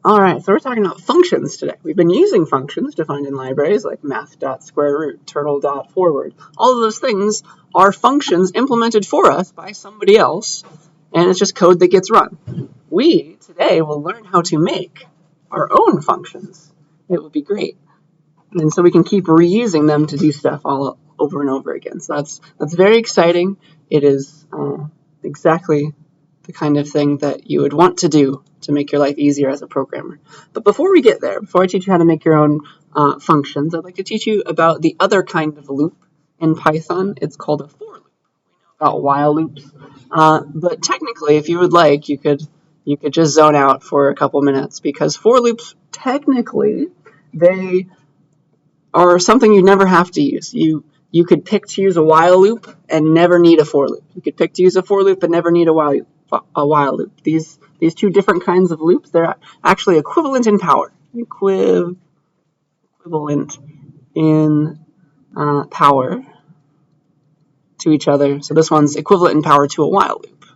All right, so we're talking about functions today. We've been using functions defined in libraries like math.square-root, turtle.forward. All of those things are functions implemented for us by somebody else, and it's just code that gets run. We, today, will learn how to make our own functions. It would be great. And so we can keep reusing them to do stuff all over and over again. So that's very exciting. It is exactly the kind of thing that you would want to do to make your life easier as a programmer. But before we get there, before I teach you how to make your own functions, I'd like to teach you about the other kind of loop in Python. It's called a for loop. We know about while loops. But technically, if you would like, you could just zone out for a couple minutes, because for loops, technically, they are something you never have to use. You could pick to use a while loop and never need a for loop. You could pick to use a for loop but never need a while loop. These two different kinds of loops, they're actually equivalent in power. Equivalent in power to each other. So this one's equivalent in power to a while loop.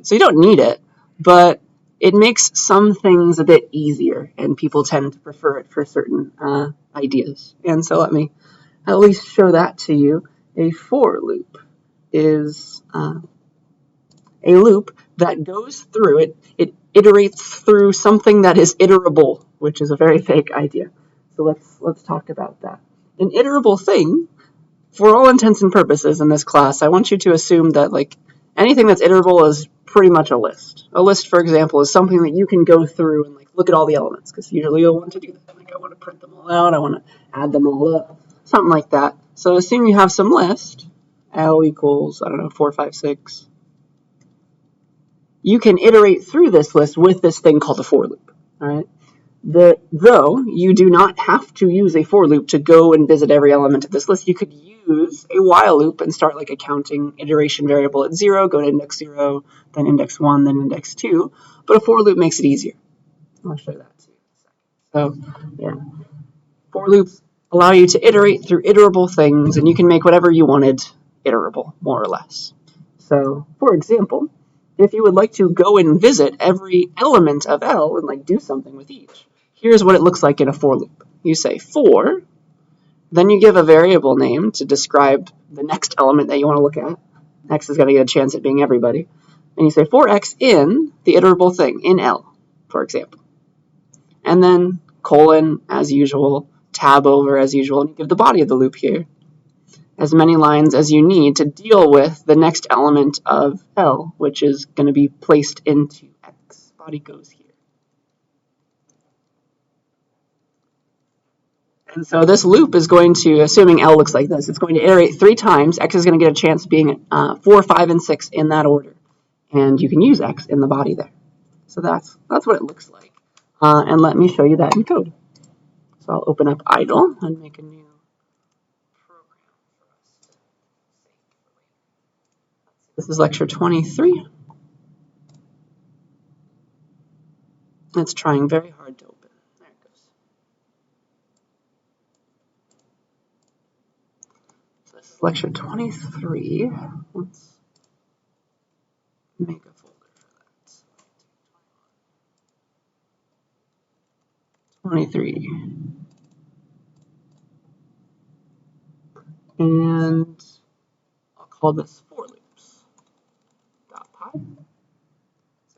So you don't need it, but it makes some things a bit easier, and people tend to prefer it for certain ideas. And so let me at least show that to you. A for loop is a loop that goes through, it iterates through something that is iterable, which is a very fake idea. So let's talk about that. An iterable thing, for all intents and purposes in this class, I want you to assume that like anything that's iterable is pretty much a list. A list, for example, is something that you can go through and like look at all the elements, because usually you'll want to do that. Like I want to print them all out, I want to add them all up, something like that. So assume you have some list, L equals, 4, 5, 6. You can iterate through this list with this thing called a for loop. All right. Though you do not have to use a for loop to go and visit every element of this list, you could use a while loop and start like a counting iteration variable at 0, go to index 0, then index 1, then index 2. But a for loop makes it easier. I'll show that to you in a second. So, yeah. For loops allow you to iterate through iterable things, and you can make whatever you wanted iterable, more or less. So, for example, if you would like to go and visit every element of L and like do something with each, here's what it looks like in a for loop. You say for, then you give a variable name to describe the next element that you want to look at. X is going to get a chance at being everybody. And you say for X in the iterable thing, in L, for example. And then colon, as usual, tab over as usual, and you give the body of the loop here as many lines as you need to deal with the next element of L, which is going to be placed into X. Body goes here. And so this loop is going to, assuming L looks like this, it's going to iterate 3 times. X is going to get a chance of being 4, 5, and 6 in that order. And you can use X in the body there. So that's what it looks like. And let me show you that in code. So I'll open up idle and make a new program for us. This is lecture 23. It's trying very hard to open. There it goes. So this is lecture 23. Let's make a folder for that. 23. And I'll call this for loops.py.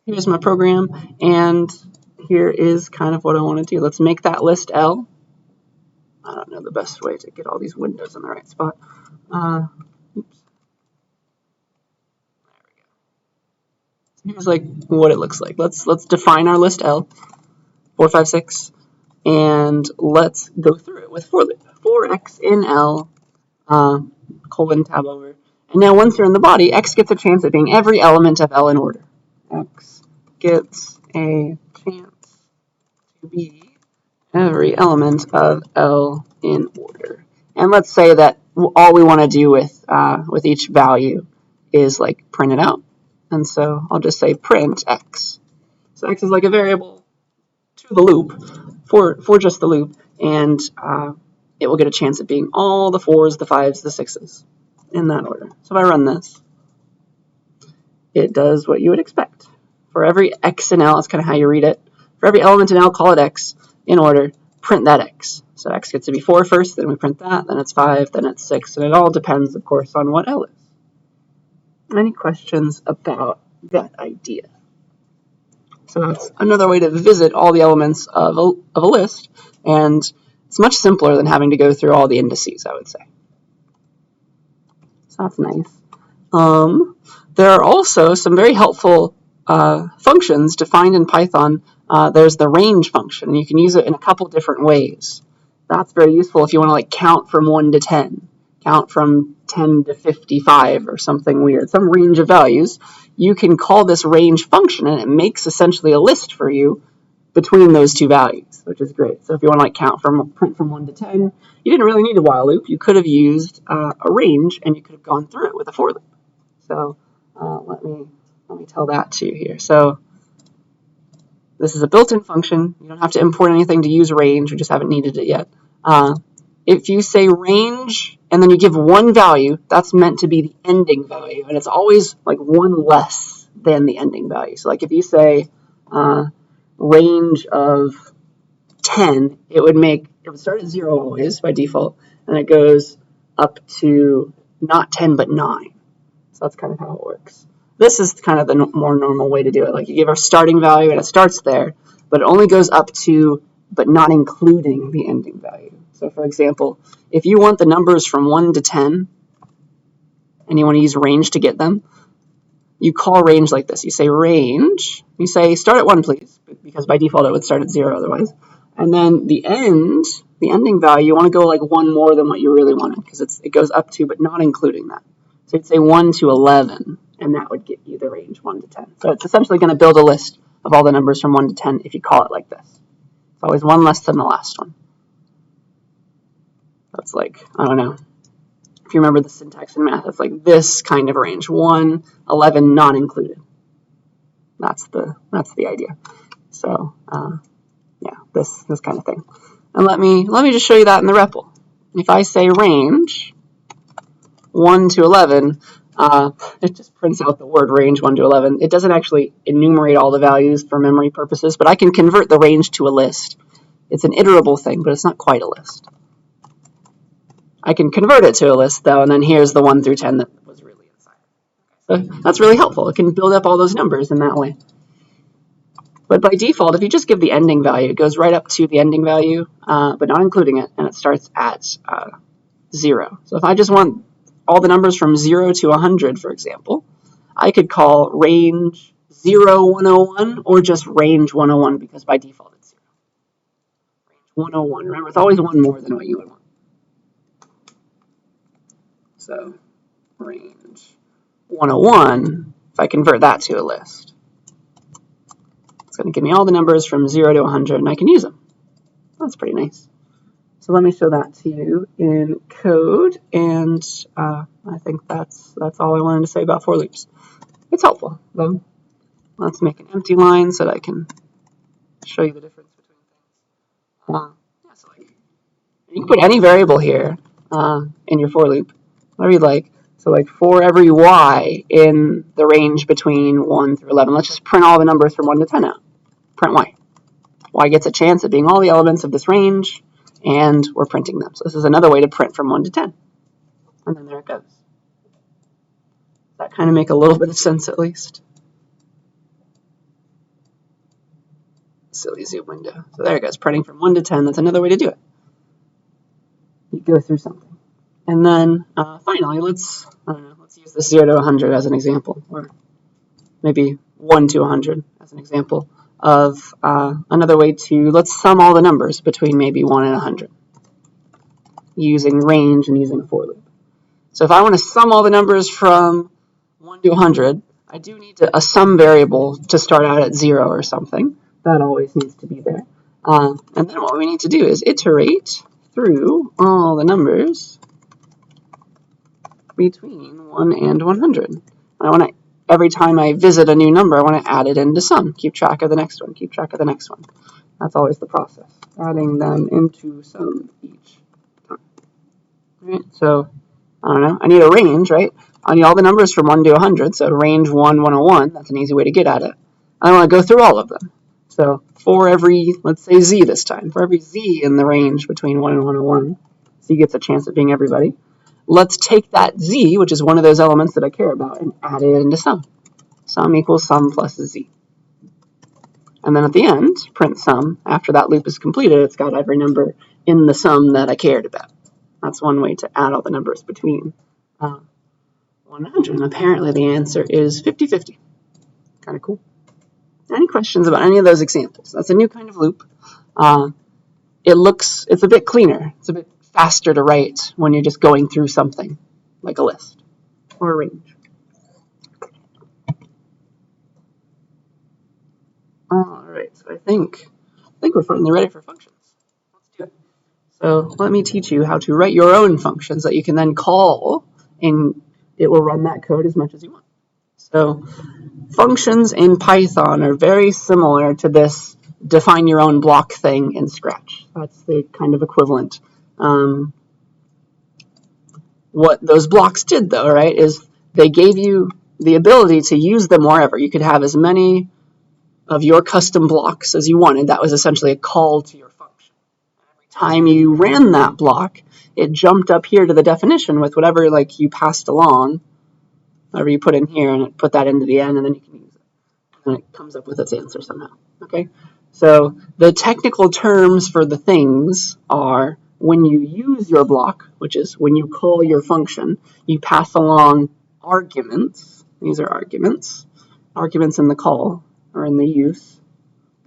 Here's my program, and here is kind of what I want to do. Let's make that list L. I don't know the best way to get all these windows in the right spot. Oops. There we go. Here's like what it looks like. Let's define our list L, 4, 5, 6, and let's go through it with for loop. For X in L, colon tab over. And now once you're in the body, X gets a chance at being every element of L in order. X gets a chance to be every element of L in order. And let's say that all we want to do with each value is like print it out. And so I'll just say print X. So X is like a variable to the loop for just the loop, and it will get a chance at being all the 4s, the 5s, the 6s in that order. So if I run this, it does what you would expect. For every X in L, that's kind of how you read it. For every element in L, call it X in order, print that X. So X gets to be 4 first, then we print that, then it's 5, then it's 6, and it all depends, of course, on what L is. Any questions about that idea? So that's another way to visit all the elements of a list, and it's much simpler than having to go through all the indices, I would say. So that's nice. There are also some very helpful functions defined in Python. There's the range function, and you can use it in a couple different ways. That's very useful if you want to like count from 1 to 10, count from 10 to 55 or something weird, some range of values. You can call this range function, and it makes essentially a list for you between those two values, which is great. So if you want to like print from 1 to 10, you didn't really need a while loop. You could have used a range, and you could have gone through it with a for loop. So let me tell that to you here. So this is a built-in function. You don't have to import anything to use range. We just haven't needed it yet. If you say range and then you give one value, that's meant to be the ending value, and it's always like one less than the ending value. So like if you say range of 10, it would start at 0 always by default, and it goes up to not 10 but 9. So that's kind of how it works. This is kind of the more normal way to do it. Like you give a starting value and it starts there, but it only goes up to but not including the ending value. So for example, if you want the numbers from 1 to 10 and you want to use range to get them, you call range like this. You say range, you say start at 1 please, because by default it would start at 0 otherwise. And then the ending value, you want to go like one more than what you really wanted, because it goes up to but not including that. So you'd say 1 to 11, and that would get you the range 1 to 10. So it's essentially going to build a list of all the numbers from 1 to 10 if you call it like this. It's always one less than the last one. That's like, I don't know, if you remember the syntax in math, it's like this kind of range, 1, 11, not included. That's the idea. So yeah, this kind of thing. And let me just show you that in the REPL. If I say range 1 to 11, it just prints out the word range 1 to 11. It doesn't actually enumerate all the values for memory purposes, but I can convert the range to a list. It's an iterable thing, but it's not quite a list. I can convert it to a list, though, and then here's the 1 through 10 that was really inside. So that's really helpful. It can build up all those numbers in that way. But by default, if you just give the ending value, it goes right up to the ending value, but not including it, and it starts at 0. So if I just want all the numbers from 0 to 100, for example, I could call range 0101 or just range 101, because by default it's 0. Range 101. Remember, it's always one more than what you would want. So range 101, if I convert that to a list, it's going to give me all the numbers from 0 to 100, and I can use them. That's pretty nice. So let me show that to you in code, and I think that's all I wanted to say about for loops. It's helpful, though. Let's make an empty line so that I can show you the difference between things. Yeah, so like, you can put any variable here in your for loop, whatever you'd like. So like for every y in the range between 1 through 11, let's just print all the numbers from 1 to 10 out. Print y. Y gets a chance at being all the elements of this range, and we're printing them. So this is another way to print from 1 to 10. And then there it goes. Does that kind of make a little bit of sense at least? Silly zoom window. So there it goes, printing from 1 to 10. That's another way to do it. You go through something. And then finally, let's use this 0 to 100 as an example, or maybe 1 to 100 as an example of another way to, let's sum all the numbers between maybe 1 and 100 using range and using a for loop. So if I want to sum all the numbers from 1 to 100, I do need a sum variable to start out at 0 or something. That always needs to be there. And then what we need to do is iterate through all the numbers between 1 and 100. And I want to, every time I visit a new number, I want to add it into sum. Keep track of the next one, keep track of the next one. That's always the process, adding them into sum each time. Right? So, I don't know, I need a range, right? I need all the numbers from 1 to 100, so range 1, 101, that's an easy way to get at it. I want to go through all of them. So So for every, let's say z this time, for every z in the range between 1 and 101, z gets a chance at being everybody. Let's take that z, which is one of those elements that I care about, and add it into sum. Sum equals sum plus z. And then at the end, print sum. After that loop is completed, it's got every number in the sum that I cared about. That's one way to add all the numbers between 100. And apparently the answer is 50-50. Kind of cool. Any questions about any of those examples? That's a new kind of loop. It's a bit cleaner. It's a bit faster to write when you're just going through something, like a list or a range. All right, so I think we're finally ready for functions. Let's do it. So let me teach you how to write your own functions that you can then call, and it will run that code as much as you want. So functions in Python are very similar to this define your own block thing in Scratch. That's the kind of equivalent. What those blocks did, though, right, is they gave you the ability to use them wherever. You could have as many of your custom blocks as you wanted. That was essentially a call to your function. Every time you ran that block, it jumped up here to the definition with whatever like you passed along, whatever you put in here, and it put that into the end, and then you can use it. And it comes up with its answer somehow. Okay? So the technical terms for the things are when you use your block, which is when you call your function, you pass along arguments. These are arguments. Arguments in the call or in the use.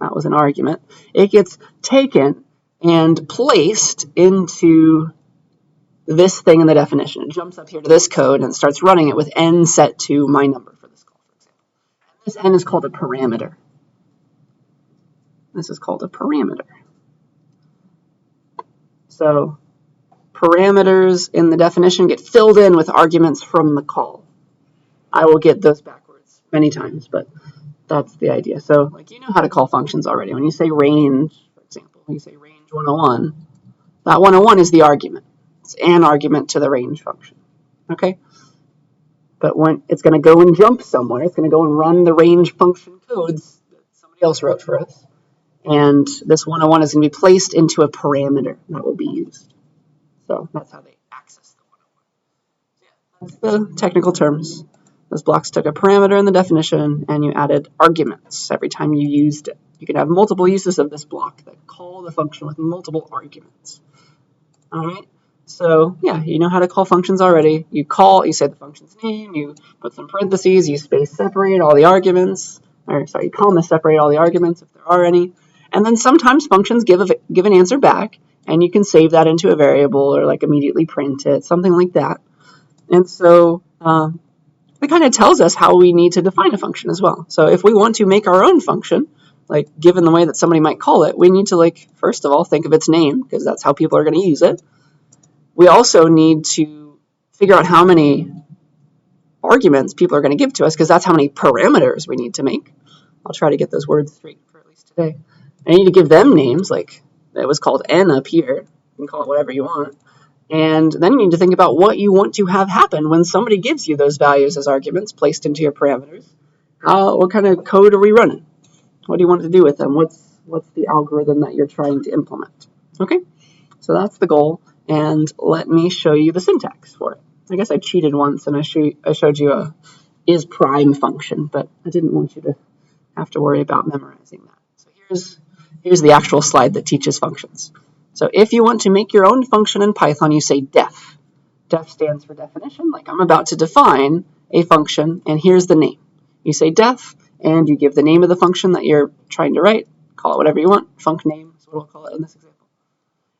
That was an argument. It gets taken and placed into this thing in the definition. It jumps up here to this code and starts running it with n set to my number for this call, for example. And this n is called a parameter. This is called a parameter. So parameters in the definition get filled in with arguments from the call. I will get those backwards many times, but that's the idea. So like you know how to call functions already. When you say range, for example, when you say range 101, that 101 is the argument. It's an argument to the range function. Okay? But when it's going to go and jump somewhere, it's going to go and run the range function codes that somebody else wrote for us. And this 101 is going to be placed into a parameter that will be used. So that's how they access the 101. That's the technical terms. Those blocks took a parameter in the definition, and you added arguments every time you used it. You can have multiple uses of this block that call the function with multiple arguments. All right? So, yeah, you know how to call functions already. You say the function's name, you put some parentheses, you space separate all the arguments, you comma separate all the arguments if there are any. And then sometimes functions give an answer back, and you can save that into a variable or like immediately print it, something like that. And so it kind of tells us how we need to define a function as well. So if we want to make our own function, like given the way that somebody might call it, we need to like first of all think of its name because that's how people are going to use it. We also need to figure out how many arguments people are going to give to us because that's how many parameters we need to make. I'll try to get those words straight for at least today. I need to give them names, like it was called n up here. You can call it whatever you want. And then you need to think about what you want to have happen when somebody gives you those values as arguments placed into your parameters. What kind of code are we running? What do you want to do with them? What's the algorithm that you're trying to implement? Okay, so that's the goal. And let me show you the syntax for it. I guess I cheated once and I showed you a is prime function, but I didn't want you to have to worry about memorizing that. So here's the actual slide that teaches functions. So if you want to make your own function in Python, you say def. Def stands for definition, like I'm about to define a function, and here's the name. You say def, and you give the name of the function that you're trying to write. Call it whatever you want. Func name is what we'll call it in this example.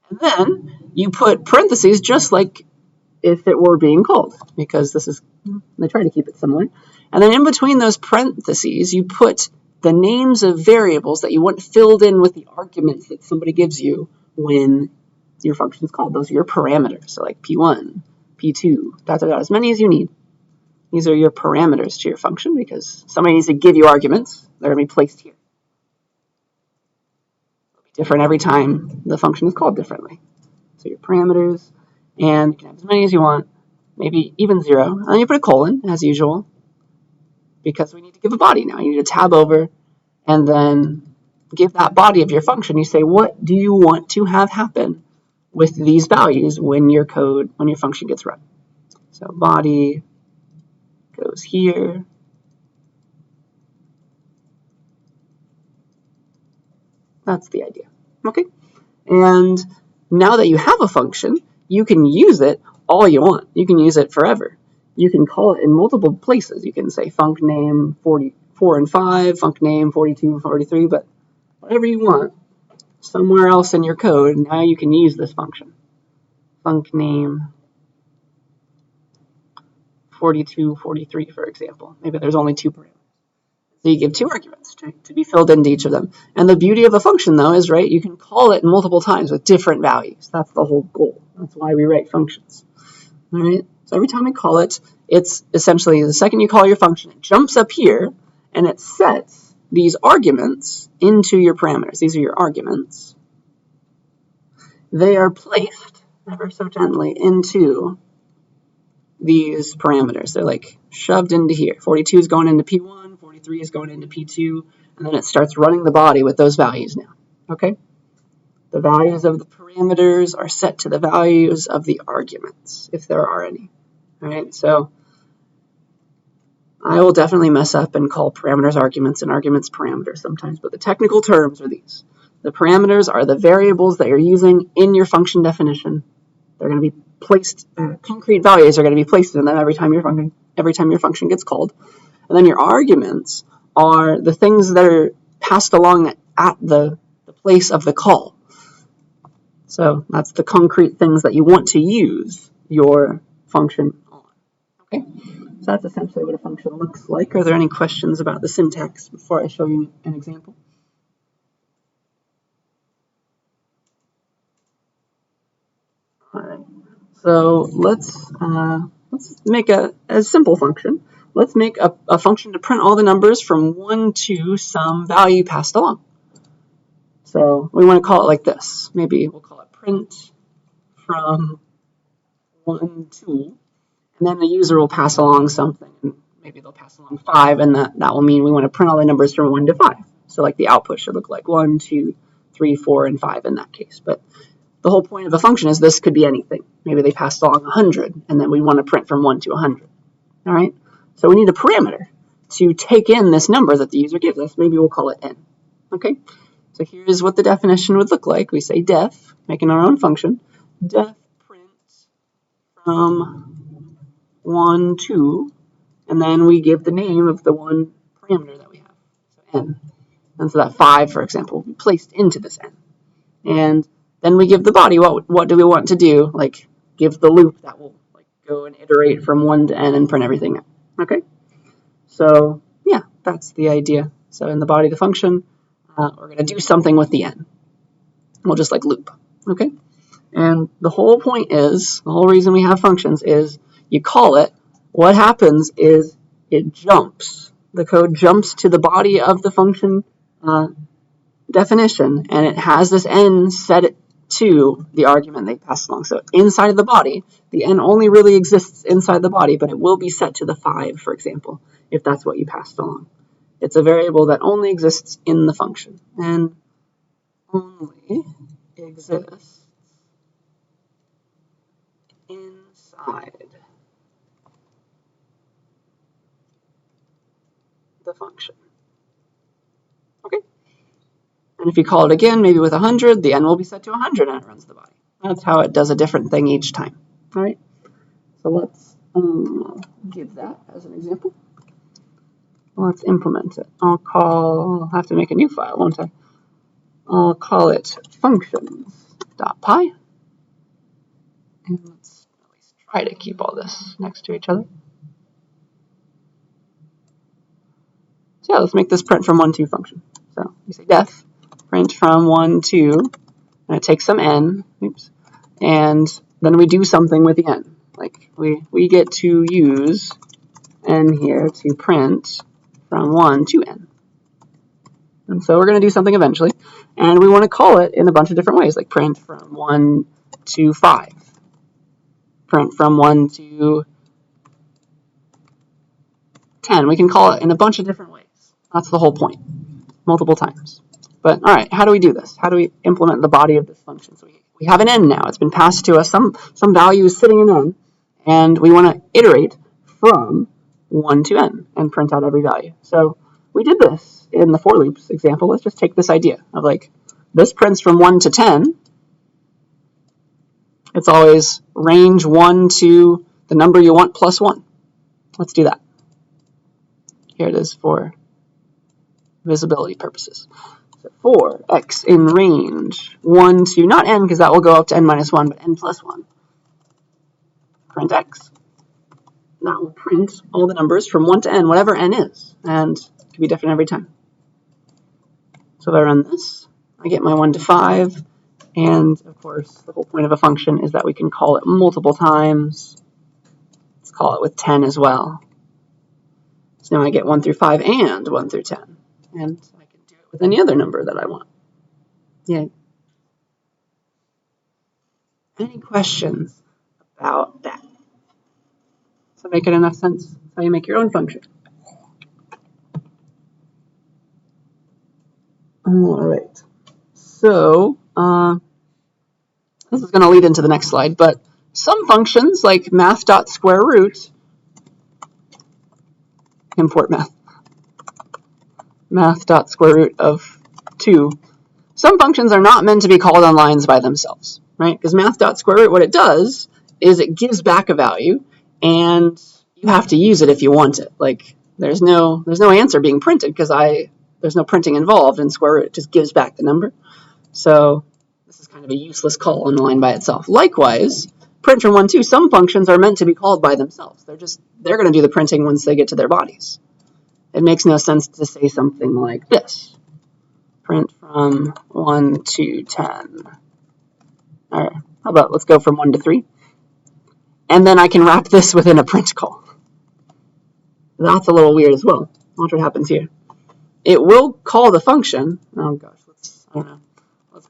And then you put parentheses just like if it were being called, because they try to keep it similar. And then in between those parentheses, you put the names of variables that you want filled in with the arguments that somebody gives you when your function is called. Those are your parameters, so like P1, P2, as many as you need. These are your parameters to your function because somebody needs to give you arguments. They're going to be placed here. It'll be different every time the function is called differently. So your parameters, and you can have as many as you want, maybe even 0. And then you put a colon, as usual, because we need to give a body now. You need to tab over and then give that body of your function, you say, what do you want to have happen with these values when your function gets run? So body goes here. That's the idea. Okay. And now that you have a function, you can use it all you want. You can use it forever. You can call it in multiple places. You can say func name 44 and 5, func name 42, 43, but whatever you want, somewhere else in your code, now you can use this function. Func name 42, 43, for example. Maybe there's only 2 parameters. So you give 2 arguments to be filled into each of them. And the beauty of a function, though, is, right, you can call it multiple times with different values. That's the whole goal. That's why we write functions. All right? So every time we call it, it's essentially the second you call your function, it jumps up here, and it sets these arguments into your parameters. These are your arguments. They are placed, ever so gently, into these parameters. They're like shoved into here. 42 is going into P1, 43 is going into P2, and then it starts running the body with those values now. Okay? The values of the parameters are set to the values of the arguments, if there are any. All right? So I will definitely mess up and call parameters arguments and arguments parameters sometimes, but the technical terms are these. The parameters are the variables that you're using in your function definition. They're going to be placed, concrete values are going to be placed in them every time your function gets called. And then your arguments are the things that are passed along at the place of the call. So that's the concrete things that you want to use your function on. Okay, so that's essentially what a function looks like. Are there any questions about the syntax before I show you an example? All right. So let's make a simple function. Let's make a function to print all the numbers from 1 to some value passed along. So we want to call it like this. Maybe we'll call it print from 1 to, and then the user will pass along something. Maybe they'll pass along 5, and that will mean we want to print all the numbers from 1 to 5. So like the output should look like 1, 2, 3, 4, and 5 in that case. But the whole point of a function is this could be anything. Maybe they passed along 100, and then we want to print from 1 to 100. All right? So we need a parameter to take in this number that the user gives us. Maybe we'll call it n. Okay? So here's what the definition would look like. We say def, making our own function, def print from 1 to, and then we give the name of the one parameter that we have, so n. And so that 5, for example, will be placed into this n. And then we give the body what do we want to do, like give the loop that will like go and iterate from 1 to n and print everything out. Okay? So yeah, that's the idea. So in the body of the function, we're going to do something with the n. We'll just like loop. Okay? And the whole point is, the whole reason we have functions is you call it, what happens is it jumps. The code jumps to the body of the function definition, and it has this n set it to the argument they pass along. So inside of the body, the n only really exists inside the body, but it will be set to the 5, for example, if that's what you passed along. It's a variable that only exists in the function, and only exists inside the function. Okay? And if you call it again, maybe with 100, the n will be set to 100 and it runs the body. That's how it does a different thing each time. All right? So let's give that as an example. Let's implement it. I'll have to make a new file, won't I? I'll call it functions.py. And let's at least try to keep all this next to each other. So yeah, let's make this print from 1 to function. So we say def print from 1 to, and it takes some n, oops, and then we do something with the n. Like we get to use n here to print from 1 to n. And so we're going to do something eventually, and we want to call it in a bunch of different ways, like print from 1 to 5, print from 1 to 10. We can call it in a bunch of different ways. That's the whole point, multiple times. But all right, how do we do this? How do we implement the body of this function? So we have an n now. It's been passed to us. Some value is sitting in n, and we want to iterate from 1 to n and print out every value. So we did this in the for loops example. Let's just take this idea of like this prints from 1 to 10. It's always range 1 to the number you want plus 1. Let's do that. Here it is for visibility purposes. So for x in range 1 to, not n because that will go up to n minus 1, but n plus 1, print x. That will print all the numbers from 1 to n, whatever n is, and it can be different every time. So if I run this, I get my 1 to 5, and of course the whole point of a function is that we can call it multiple times. Let's call it with 10 as well. So now I get 1 through 5 and 1 through 10, and I can do it with any other number that I want. Yay. Any questions about that? Does that make enough sense? That's how you make your own function. All right. So this is going to lead into the next slide, but some functions like math.square root, import math.square root of 2, some functions are not meant to be called on lines by themselves, right? Because math.square root, what it does is it gives back a value, and you have to use it if you want it. Like there's no answer being printed because there's no printing involved in square root. It just gives back the number. So this is kind of a useless call on the line by itself. Likewise, print from 1 to, some functions are meant to be called by themselves. They're going to do the printing once they get to their bodies. It makes no sense to say something like this. Print from 1 to 10. All right, how about let's go from 1 to 3. And then I can wrap this within a print call. That's a little weird as well. Watch what happens here. It will call the function. Oh gosh, let's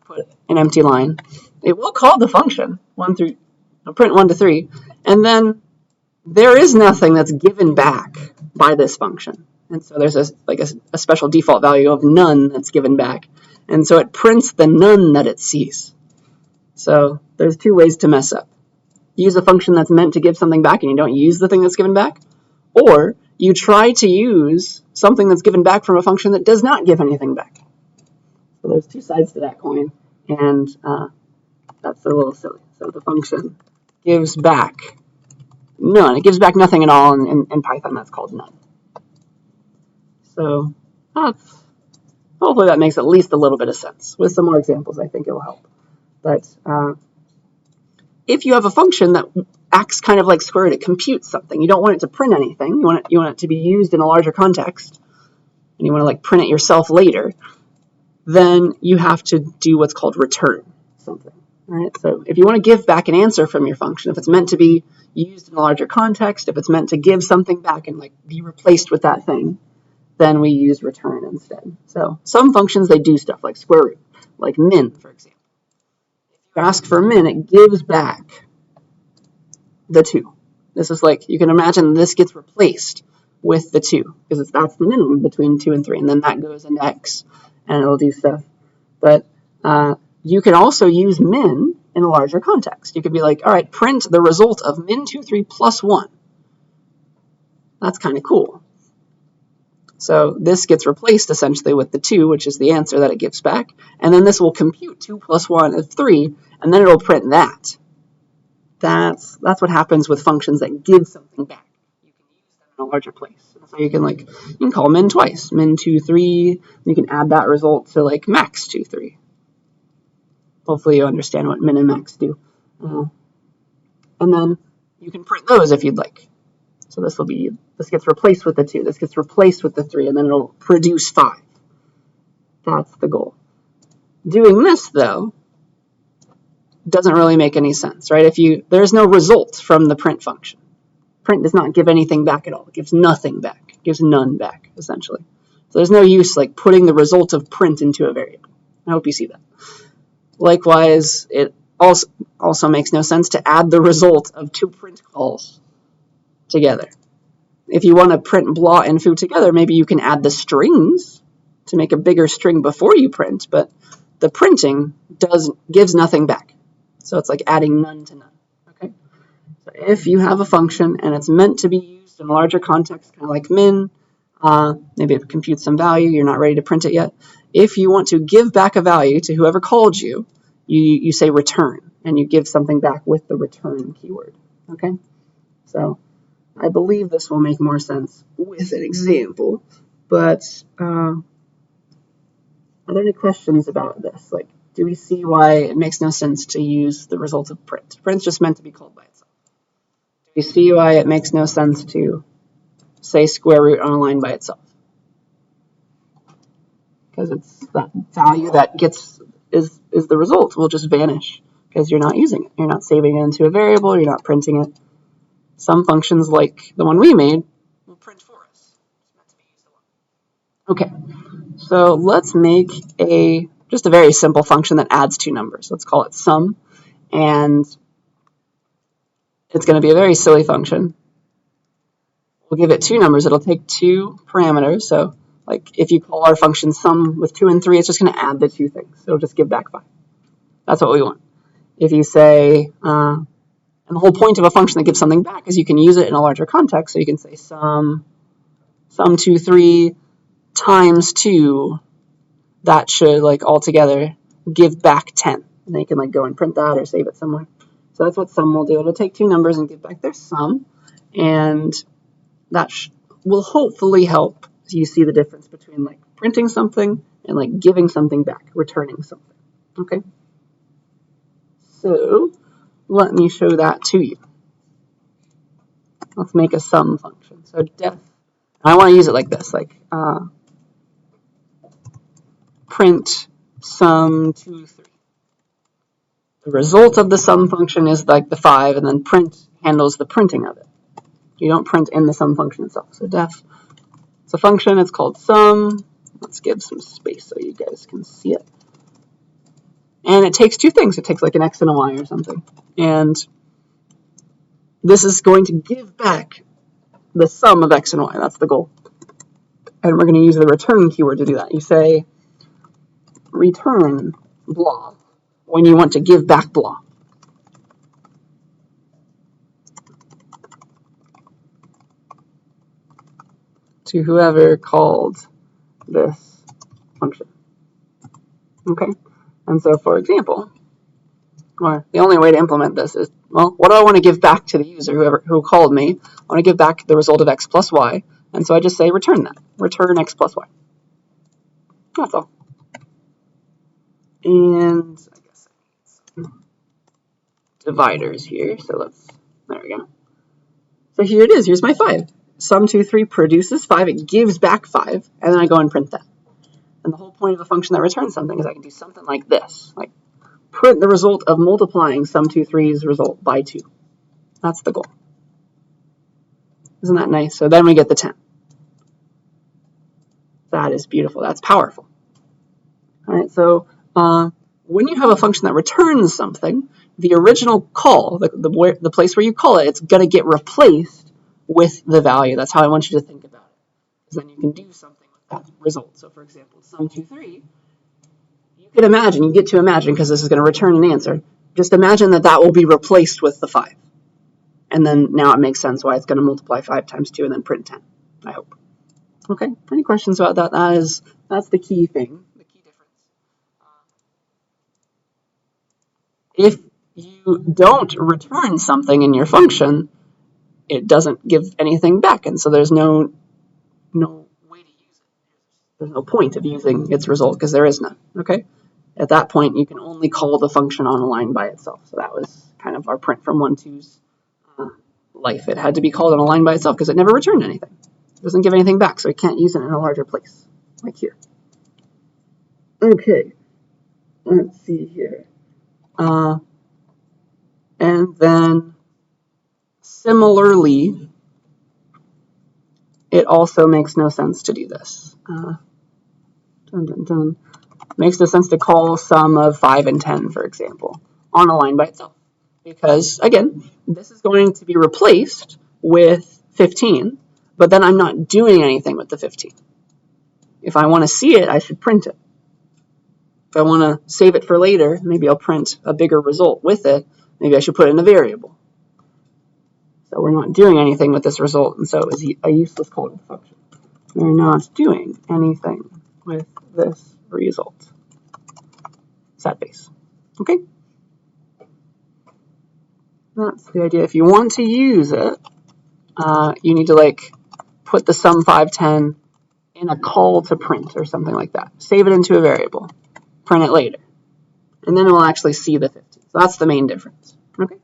put an empty line. It will call the function print 1 to 3, and then there is nothing that's given back by this function. And so there's a special default value of none that's given back. And so it prints the none that it sees. So there's 2 ways to mess up. Use a function that's meant to give something back and you don't use the thing that's given back, or you try to use something that's given back from a function that does not give anything back. So there's 2 sides to that coin, and that's a little silly. So the function gives back none. It gives back nothing at all. In Python, that's called none. So hopefully that makes at least a little bit of sense. With some more examples, I think it will help. But if you have a function that acts kind of like square root, it computes something. You don't want it to print anything. You want it to be used in a larger context, and you want to like print it yourself later. Then you have to do what's called return something. Right? So if you want to give back an answer from your function, if it's meant to be used in a larger context, if it's meant to give something back and like be replaced with that thing, then we use return instead. So some functions, they do stuff like square root, like min, for example. If you ask for min, it gives back the 2. This is like, you can imagine this gets replaced with the 2, because that's the minimum between 2 and 3, and then that goes into x, and it'll do stuff. But you can also use min in a larger context. You could be like, all right, print the result of min 2, 3 plus 1. That's kind of cool. So this gets replaced essentially with the 2, which is the answer that it gives back. And then this will compute 2 plus 1 is 3, and then it'll print that. That's what happens with functions that give something back. You can use them in a larger place. So you can call min twice, min 2, 3. You can add that result to like max 2, 3. Hopefully you understand what min and max do. And then you can print those if you'd like. So this gets replaced with the 2, this gets replaced with the 3, and then it'll produce 5. That's the goal. Doing this, though, doesn't really make any sense, right? There's no result from the print function. Print does not give anything back at all. It gives nothing back. It gives none back, essentially. So there's no use like putting the result of print into a variable. I hope you see that. Likewise, it also makes no sense to add the result of 2 print calls together. If you want to print blah and foo together, maybe you can add the strings to make a bigger string before you print, but the printing gives nothing back. So it's like adding none to none. Okay. So if you have a function and it's meant to be used in a larger context, kind of like min, maybe it computes some value, you're not ready to print it yet. If you want to give back a value to whoever called you, you say return, and you give something back with the return keyword. Okay. So I believe this will make more sense with an example, but are there any questions about this? Like, do we see why it makes no sense to use the result of print? Print's just meant to be called by itself. Do we see why it makes no sense to say square root on a line by itself? Because it's that value that is the result will just vanish because you're not using it. You're not saving it into a variable. You're not printing it. Some functions, like the one we made, will print for us. It's meant to be used a lot. Okay, so let's make just a very simple function that adds two numbers. Let's call it sum, and it's going to be a very silly function. We'll give it two numbers. It'll take two parameters. So, like if you call our function sum with 2 and 3, it's just going to add the two things. It'll just give back 5. That's what we want. If you say, and the whole point of a function that gives something back is you can use it in a larger context. So you can say sum 2, 3 times 2. That should like altogether give back 10. And then you can like go and print that or save it somewhere. So that's what sum will do. It'll take two numbers and give back their sum. And that will hopefully help you see the difference between like printing something and like giving something back, returning something. Okay. So let me show that to you. Let's make a sum function. So def, I want to use it like this, like print sum 2, 3. The result of the sum function is like the 5, and then print handles the printing of it. You don't print in the sum function itself. So def, it's a function, it's called sum. Let's give some space so you guys can see it. And it takes two things. It takes like an x and a y or something. And this is going to give back the sum of x and y. That's the goal. And we're going to use the return keyword to do that. You say return blah when you want to give back blah. To whoever called this function. Okay? And so, for example, or the only way to implement this is, well, what do I want to give back to the user who called me? I want to give back the result of x plus y. And so I just say return that. Return x plus y. That's all. And I guess I need some dividers here. So there we go. So here it is. Here's my 5. Sum 2, 3 produces 5. It gives back 5. And then I go and print that. And the whole point of a function that returns something is I can do something like this. Like print the result of multiplying sum 2, 3's result by 2. That's the goal. Isn't that nice? So then we get the 10. That is beautiful. That's powerful. All right, so when you have a function that returns something, the original call, the place where you call it, it's going to get replaced with the value. That's how I want you to think about it. Because then you can do something with that result. So for example, sum 2, 3, you get to imagine, because this is going to return an answer, just imagine that will be replaced with the 5. And then now it makes sense why it's going to multiply 5 times 2 and then print 10, I hope. Okay, any questions about that? That's the key thing, the key difference. If you don't return something in your function, it doesn't give anything back, and so there's no way to use it. There's no point of using its result because there is none, okay? At that point, you can only call the function on a line by itself. So that was kind of our print from 1.2's life. It had to be called on a line by itself because it never returned anything. It doesn't give anything back, so we can't use it in a larger place, like here. Okay, let's see here. And then similarly, it also makes no sense to do this. Makes no sense to call sum of 5 and 10, for example, on a line by itself. Because, again, this is going to be replaced with 15, but then I'm not doing anything with the 15. if I want to see it, I should print it. If I want to save it for later, maybe I'll print a bigger result with it. Maybe I should put it in a variable. So we're not doing anything with this result, and so it was a useless call to the function. We're not doing anything with this result. Sad face. Okay? That's the idea. If you want to use it, you need to like put the sum 510 in a call to print or something like that. Save it into a variable. Print it later. And then we'll actually see the 50. So that's the main difference. Okay?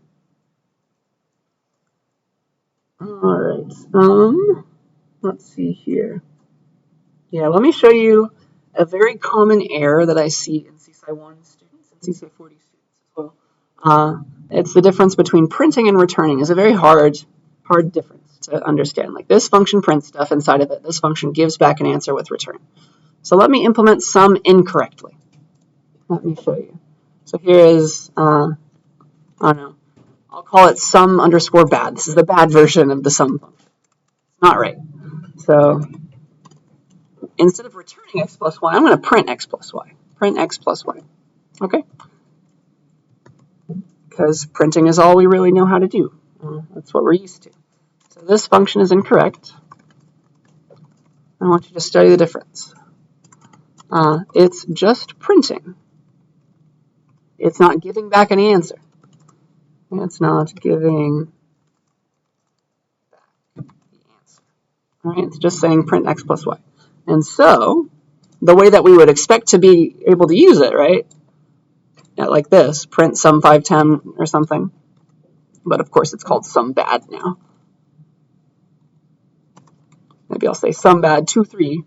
All right. Let's see here. Yeah, let me show you a very common error that I see in CSCI 1 students and CSCI 40 students as well. It's the difference between printing and returning. It's a very hard difference to understand. Like this function prints stuff inside of it. This function gives back an answer with return. So let me implement sum incorrectly. Let me show you. So here is, I don't know, I'll call it sum underscore bad. This is the bad version of the sum function. It's not right. So instead of returning x plus y, I'm going to print x plus y. Print x plus y. Okay? Because printing is all we really know how to do. That's what we're used to. So this function is incorrect. I want you to study the difference. It's just printing. It's not giving back any answer. It's not giving back the answer. All right? It's just saying print x plus y. And so the way that we would expect to be able to use it, right? Like this, print sum 510 or something. But of course it's called sum bad now. Maybe I'll say sum bad 23.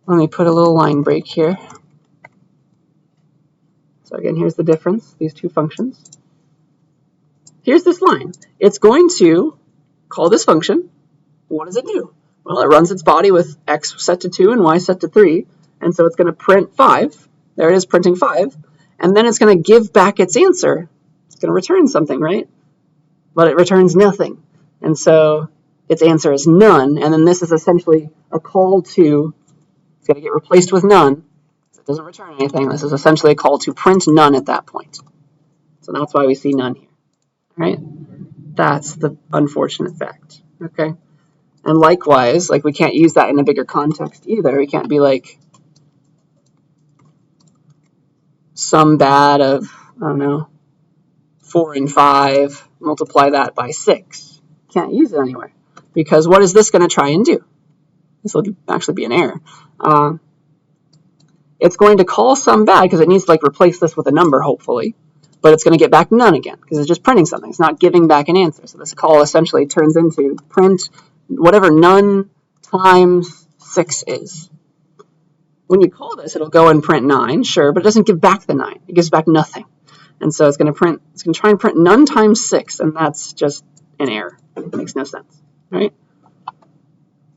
Let me put a little line break here. So again, here's the difference, these two functions. Here's this line. It's going to call this function. What does it do? Well, it runs its body with x set to 2 and y set to 3. And so it's going to print 5. There it is, printing 5. And then it's going to give back its answer. It's going to return something, right? But it returns nothing. And so its answer is none. And then this is essentially a call to, it's going to get replaced with none. It doesn't return anything. This is essentially a call to print none at that point. So that's why we see none here. Right? That's the unfortunate fact. Okay? And likewise, like we can't use that in a bigger context either. We can't be like sum bad of, I don't know, 4 and 5, multiply that by 6. Can't use it anywhere. Because what is this going to try and do? This will actually be an error. It's going to call sum bad because it needs to like replace this with a number, hopefully. But it's going to get back none again because it's just printing something. It's not giving back an answer. So this call essentially turns into print whatever none times 6 is. When you call this, it'll go and print 9, sure, but it doesn't give back the 9. It gives back nothing. And so it's going to try and print none times 6, and that's just an error. It makes no sense, right?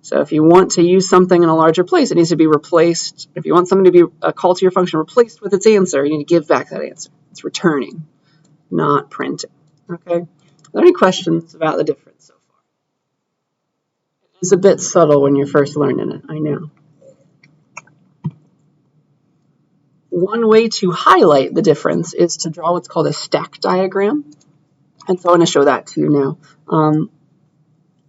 So if you want to use something in a larger place, it needs to be replaced. If you want something to be a call to your function replaced with its answer, you need to give back that answer. It's returning, not printing, okay? Are there any questions about the difference so far? It is a bit subtle when you're first learning it, I know. One way to highlight the difference is to draw what's called a stack diagram. And so I'm going to show that to you now.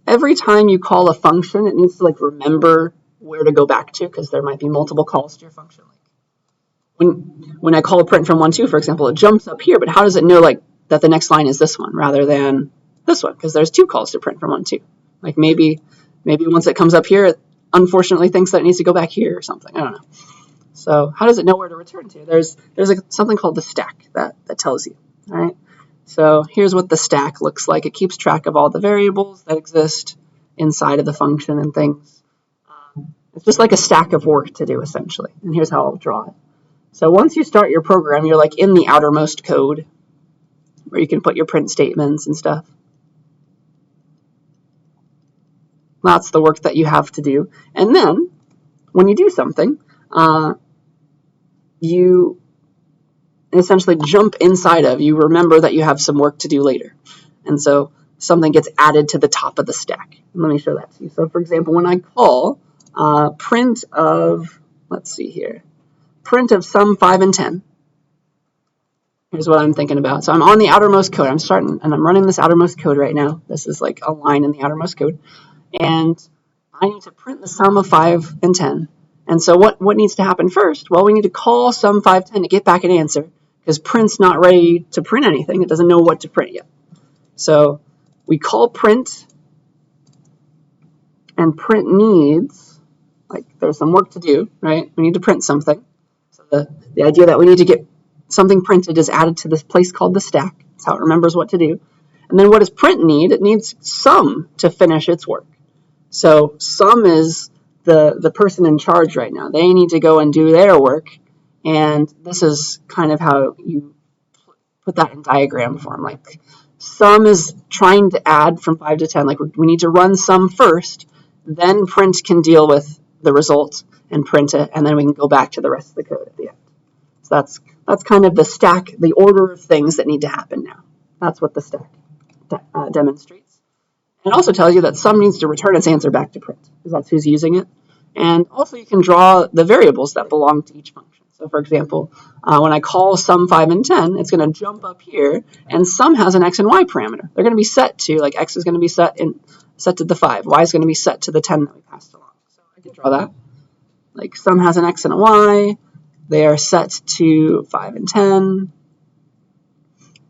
Every time you call a function, it needs to like remember where to go back to because there might be multiple calls to your function. When I call a print from 1, 2, for example, it jumps up here, but how does it know like that the next line is this one rather than this one? Because there's 2 calls to print from 1, 2. Like maybe once it comes up here, it unfortunately thinks that it needs to go back here or something. I don't know. So how does it know where to return to? There's something called the stack that tells you. All right. So here's what the stack looks like. It keeps track of all the variables that exist inside of the function and things. It's just like a stack of work to do, essentially. And here's how I'll draw it. So once you start your program, you're like in the outermost code where you can put your print statements and stuff. That's the work that you have to do. And then when you do something, you essentially jump inside of, you remember that you have some work to do later. And so something gets added to the top of the stack. And let me show that to you. So for example, when I call print of, let's see here, print of sum 5 and 10, here's what I'm thinking about. So I'm on the outermost code. I'm starting and I'm running this outermost code right now. This is like a line in the outermost code. And I need to print the sum of 5 and 10. And so what needs to happen first? Well, we need to call sum 5, 10 to get back an answer, because print's not ready to print anything. It doesn't know what to print yet. So we call print, and print needs, like there's some work to do, right? We need to print something. So the idea that we need to get something printed is added to this place called the stack. That's how it remembers what to do. And then what does print need? It needs sum to finish its work. So sum is the person in charge right now. They need to go and do their work. And this is kind of how you put that in diagram form. Like sum is trying to add from 5 to 10. Like we need to run sum first, then print can deal with the result and print it, and then we can go back to the rest of the code at the end. So that's kind of the stack, the order of things that need to happen now. That's what the stack demonstrates. It also tells you that sum needs to return its answer back to print, because that's who's using it. And also you can draw the variables that belong to each function. So for example, when I call sum 5 and 10, it's going to jump up here, and sum has an x and y parameter. They're going to be set to, like x is going to be set to the 5, y is going to be set to the 10 that we passed along. So I can draw that. Like sum has an x and a y, they are set to 5 and 10.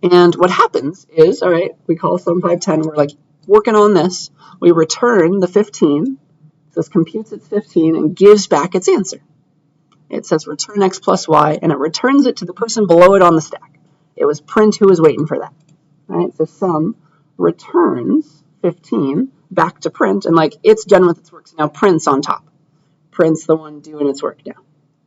And what happens is, all right, we call sum 5, 10, we're like working on this, we return the 15, so this computes its 15 and gives back its answer. It says return x plus y, and it returns it to the person below it on the stack. It was print who was waiting for that. All right, so sum returns 15 back to print, and like it's done with its work, so now print's on top. Print's the one doing its work now.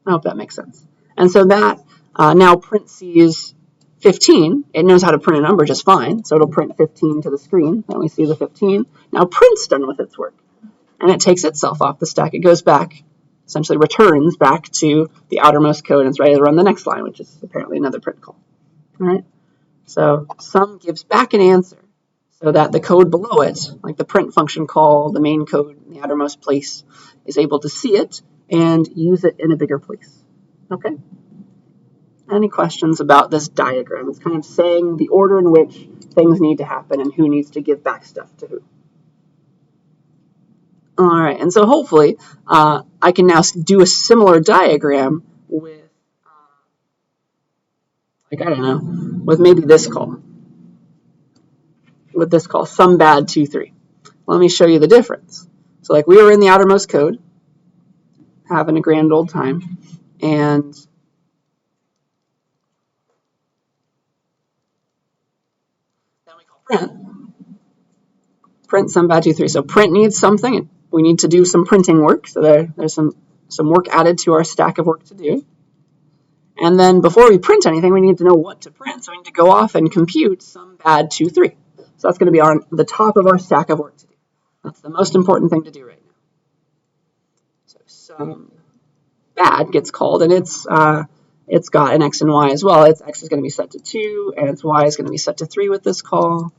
I hope that makes sense. And so that now print sees 15. It knows how to print a number just fine, so it'll print 15 to the screen. Then we see the 15. Now print's done with its work, and it takes itself off the stack. It goes back, essentially returns back to the outermost code, and it's ready to run the next line, which is apparently another print call. All right. So sum gives back an answer so that the code below it, like the print function call, the main code in the outermost place, is able to see it and use it in a bigger place. Okay? Any questions about this diagram? It's kind of saying the order in which things need to happen and who needs to give back stuff to who. All right, and so hopefully I can now do a similar diagram with, like, I don't know, with maybe this call. With this call, sum bad 2, 3. Let me show you the difference. So like we were in the outermost code, having a grand old time, and then we call print sum bad 2, 3. So print needs something. We need to do some printing work. So there's some work added to our stack of work to do. And then before we print anything, we need to know what to print. So we need to go off and compute sum bad 2, 3. So that's going to be on the top of our stack of work to do. That's the most important thing to do right now. So sum bad gets called, and it's got an x and y as well. Its x is going to be set to 2, and its y is going to be set to 3 with this call.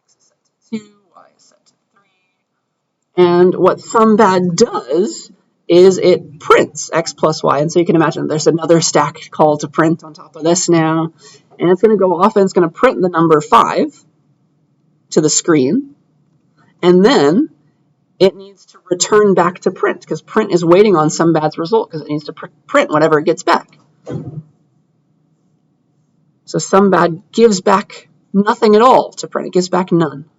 X is set to 2, y is set to 3. And what sum bad does is it prints x plus y. And so you can imagine there's another stack call to print on top of this now. And it's going to go off and it's going to print the number 5 to the screen. And then it needs to return back to print, because print is waiting on sum bad's result, because it needs to print whatever it gets back. So sum bad gives back nothing at all to print. It gives back none,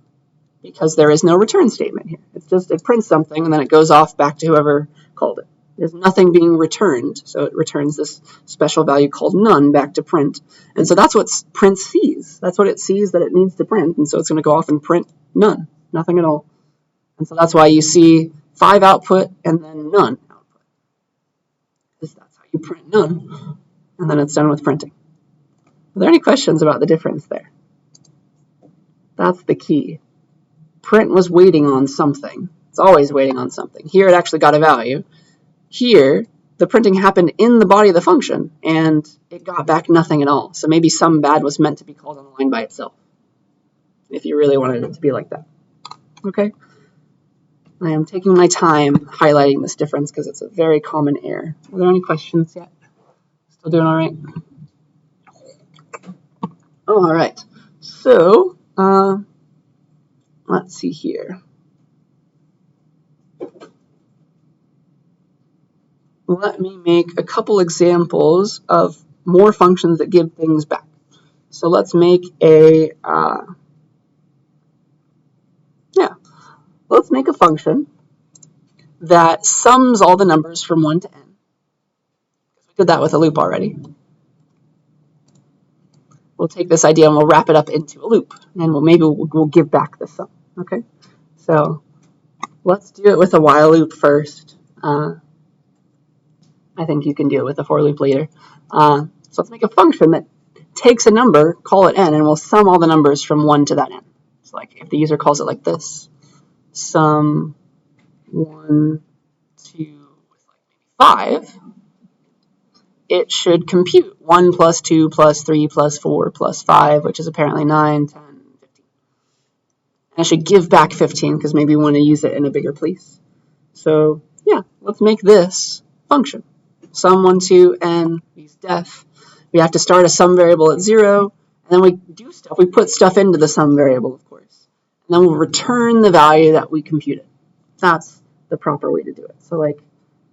because there is no return statement here. It's just it prints something and then it goes off back to whoever called it. There's nothing being returned, so it returns this special value called none back to print. And so that's what print sees. That's what it sees that it needs to print, and so it's going to go off and print none, nothing at all. And so that's why you see 5 output and then none output, because that's how you print none, and then it's done with printing. Are there any questions about the difference there? That's the key. Print was waiting on something. It's always waiting on something. Here it actually got a value. Here, the printing happened in the body of the function, and it got back nothing at all. So maybe sum bad was meant to be called on the line by itself. if you really wanted it to be like that. Okay? I am taking my time highlighting this difference because it's a very common error. Are there any questions yet? Still doing all right? Oh, all right. So, let's see here. Let me make a couple examples of more functions that give things back. So let's make a, let's make a function that sums all the numbers from 1 to n. We did that with a loop already. We'll take this idea and we'll wrap it up into a loop, and maybe we'll give back the sum. Okay, so let's do it with a while loop first. I think you can do it with a for loop later. So let's make a function that takes a number, call it n, and we'll sum all the numbers from 1 to that n. So like if the user calls it like this, sum 1 to maybe 5, it should compute 1 plus 2 plus 3 plus 4 plus 5, which is apparently 9, 10, 15. And it should give back 15 because maybe we want to use it in a bigger place. So yeah, let's make this function. Sum 1 to n, use def. We have to start a sum variable at 0, and then we do stuff. We put stuff into the sum variable, of course. And then we'll return the value that we computed. That's the proper way to do it. So like,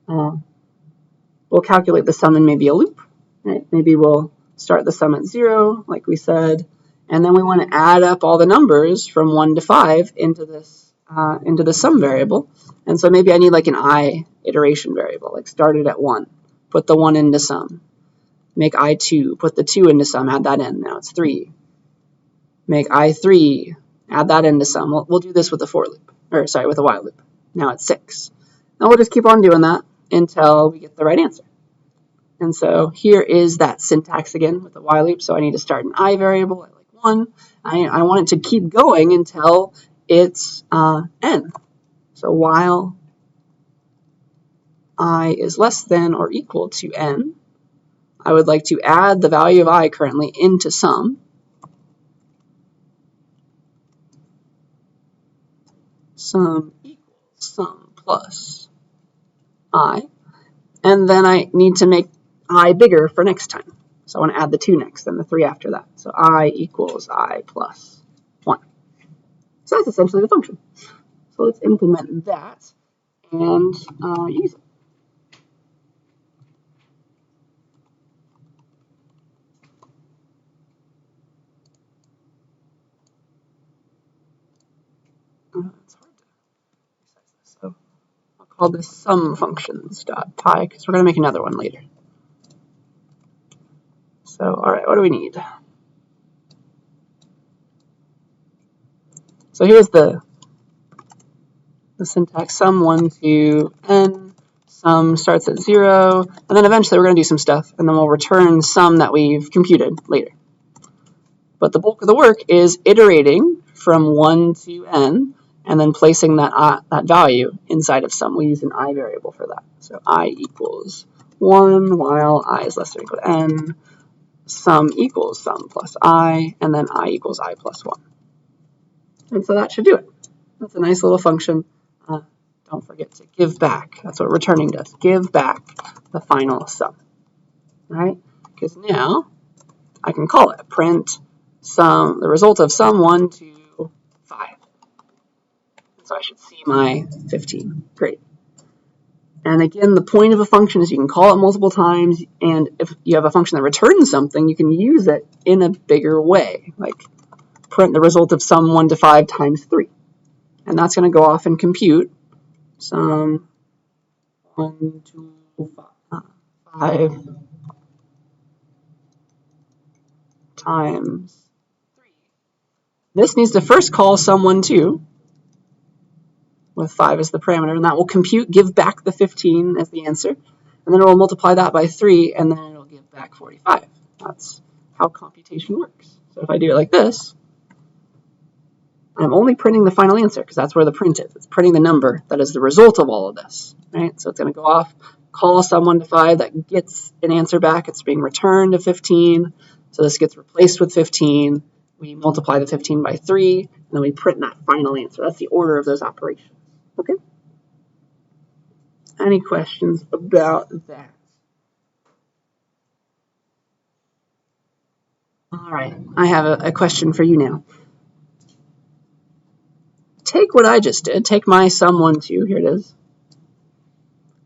we'll calculate the sum in maybe a loop. Right? Maybe we'll start the sum at 0, like we said, and then we want to add up all the numbers from 1 to 5 into the sum variable. And so maybe I need like an I iteration variable, like start it at 1, put the 1 into sum, make I2, put the 2 into sum, add that in, now it's 3. Make I3, add that into sum. We'll do this with a for loop, or sorry, with a while loop. Now it's 6. And we'll just keep on doing that until we get the right answer. And so here is that syntax again with the while loop. So I need to start an I variable at like 1. I want it to keep going until it's n. So while I is less than or equal to n, I would like to add the value of I currently into sum. Sum equals sum plus I. And then I need to make I bigger for next time. So I want to add the 2 next, then the 3 after that. So I equals I plus 1. So that's essentially the function. So let's implement that and use it. It's hard to resize this. So I'll call this sum functions.py because we're going to make another one later. So, all right, what do we need? So here's the syntax: sum 1 to n, sum starts at 0, and then eventually we're going to do some stuff, and then we'll return sum that we've computed later. But the bulk of the work is iterating from 1 to n, and then placing that value inside of sum. We use an I variable for that. So I equals 1 while I is less than or equal to n, sum equals sum plus I, and then I equals I plus 1. And so that should do it. That's a nice little function. Don't forget to give back. That's what returning does. Give back the final sum. All right? Because now I can call it print sum, the result of sum 1 to 5. So I should see my 15. Great. And again, the point of a function is you can call it multiple times, and if you have a function that returns something, you can use it in a bigger way, like print the result of sum 1 to 5 times 3. And that's going to go off and compute sum 1 to 5 times 3. This needs to first call sum 1, 2, with 5 as the parameter, and that will compute, give back the 15 as the answer, and then it will multiply that by 3, and then it'll give back 45. That's how computation works. So if I do it like this, I'm only printing the final answer because that's where the print is. It's printing the number that is the result of all of this, right? So it's going to go off, call sum 1 to 5, that gets an answer back. It's being returned to 15, so this gets replaced with 15, we multiply the 15 by 3, and then we print that final answer. That's the order of those operations. Okay? Any questions about that? All right, I have a question for you now. Take what I just did, take my sum 1, 2, here it is,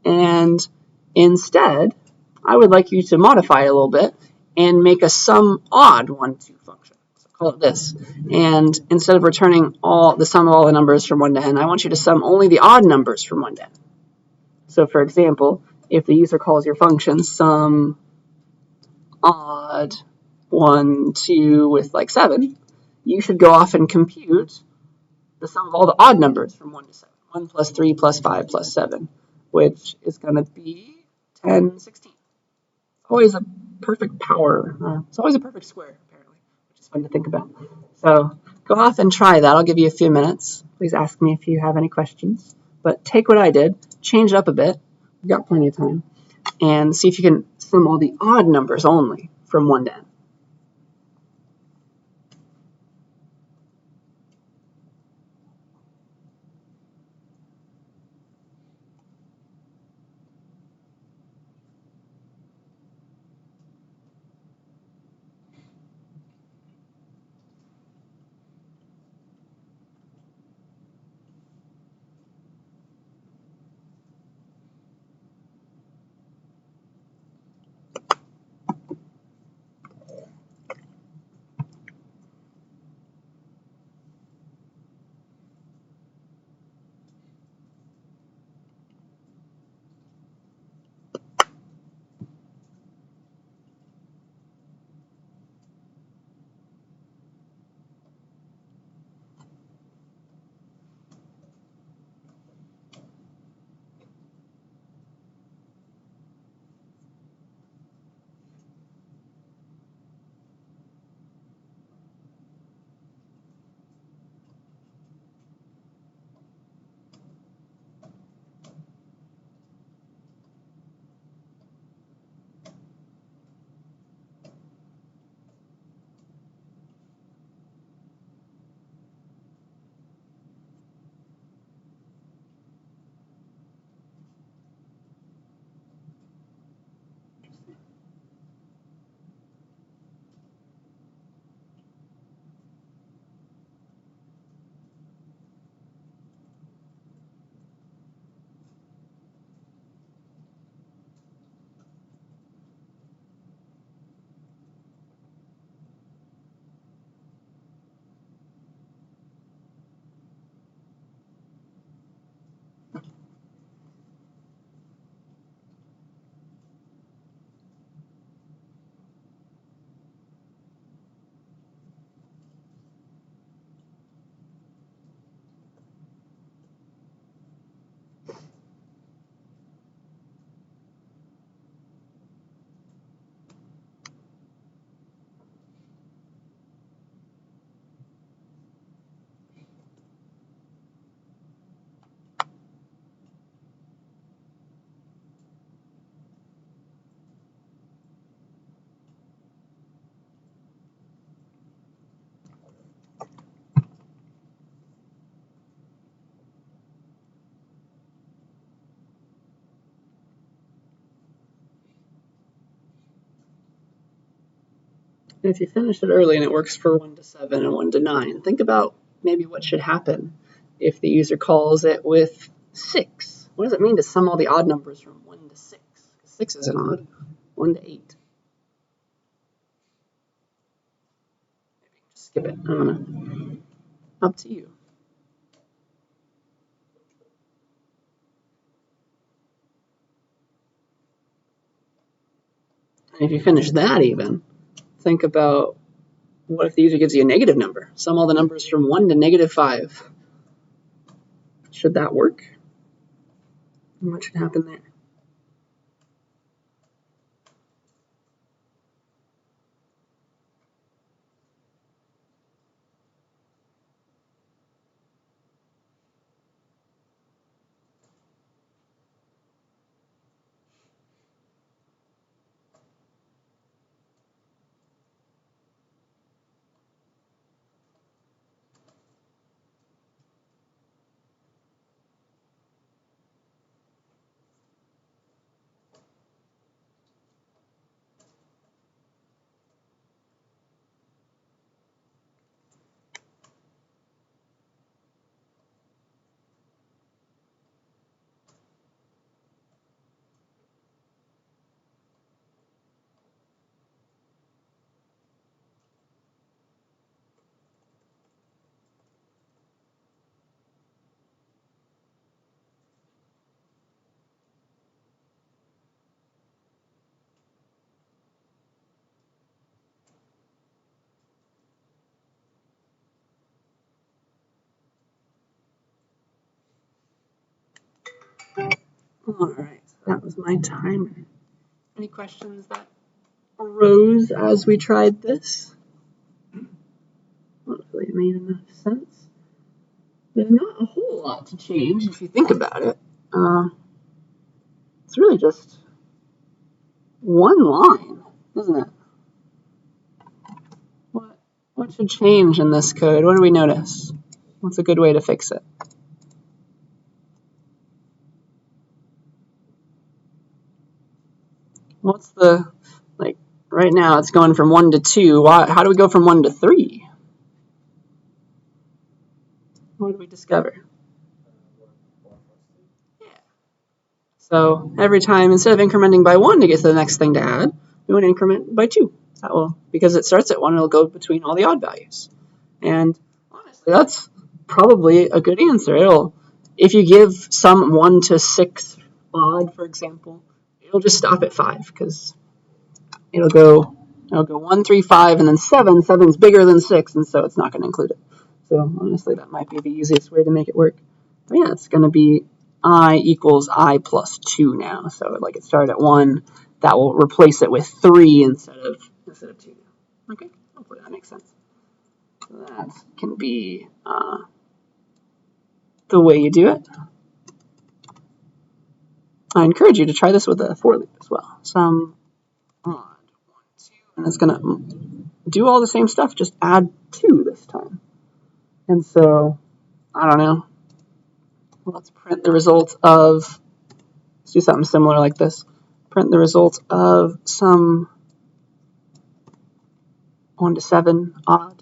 and instead, I would like you to modify it a little bit and make a sum odd 1, 2 function. So call it this. And instead of returning the sum of all the numbers from 1 to n, I want you to sum only the odd numbers from 1 to n. So for example, if the user calls your function sum odd 1, 2 with like 7, you should go off and compute the sum of all the odd numbers from 1 to 7. 1 plus 3 plus 5 plus 7, which is going to be 10, 16. Always a perfect power. It's always a perfect square, apparently, which is fun to think about. So go off and try that. I'll give you a few minutes. Please ask me if you have any questions. But take what I did, change it up a bit. We've got plenty of time. And see if you can sum all the odd numbers only from 1 to n. And if you finish it early and it works for 1 to 7 and 1 to 9, think about maybe what should happen if the user calls it with 6. What does it mean to sum all the odd numbers from 1 to 6? 6 isn't odd. 1 to 8. Maybe just skip it. I don't know. Up to you. And if you finish that even, think about what if the user gives you a negative number? Sum all the numbers from 1 to negative 5. Should that work? And what should happen there? All right, so that was my timer. Any questions that arose as we tried this? Hopefully it made enough sense. There's not a whole lot to change if you think about it. It's really just one line, isn't it? What should change in this code? What do we notice? What's a good way to fix it? What's the, like, right now it's going from 1 to 2. How do we go from 1 to 3? What do we discover? Yeah. So every time, instead of incrementing by 1 to get to the next thing to add, we want to increment by 2. That will, because it starts at 1, it'll go between all the odd values. And honestly, that's probably a good answer. If you give some 1 to 6 odd, for example, it'll just stop at 5 because it'll go 1, 3, 5, and then 7. 7's bigger than 6, and so it's not going to include it. So honestly, that might be the easiest way to make it work. But yeah, it's going to be I equals I plus 2 now. So like it started at 1, that will replace it with 3 instead of 2. Okay, hopefully that makes sense. So that can be the way you do it. I encourage you to try this with a for loop as well. Some odd 1, 2, and it's going to do all the same stuff, just add 2 this time. And so, I don't know. Let's print the result of, let's do something similar like this. Print the result of some 1 to 7 odd.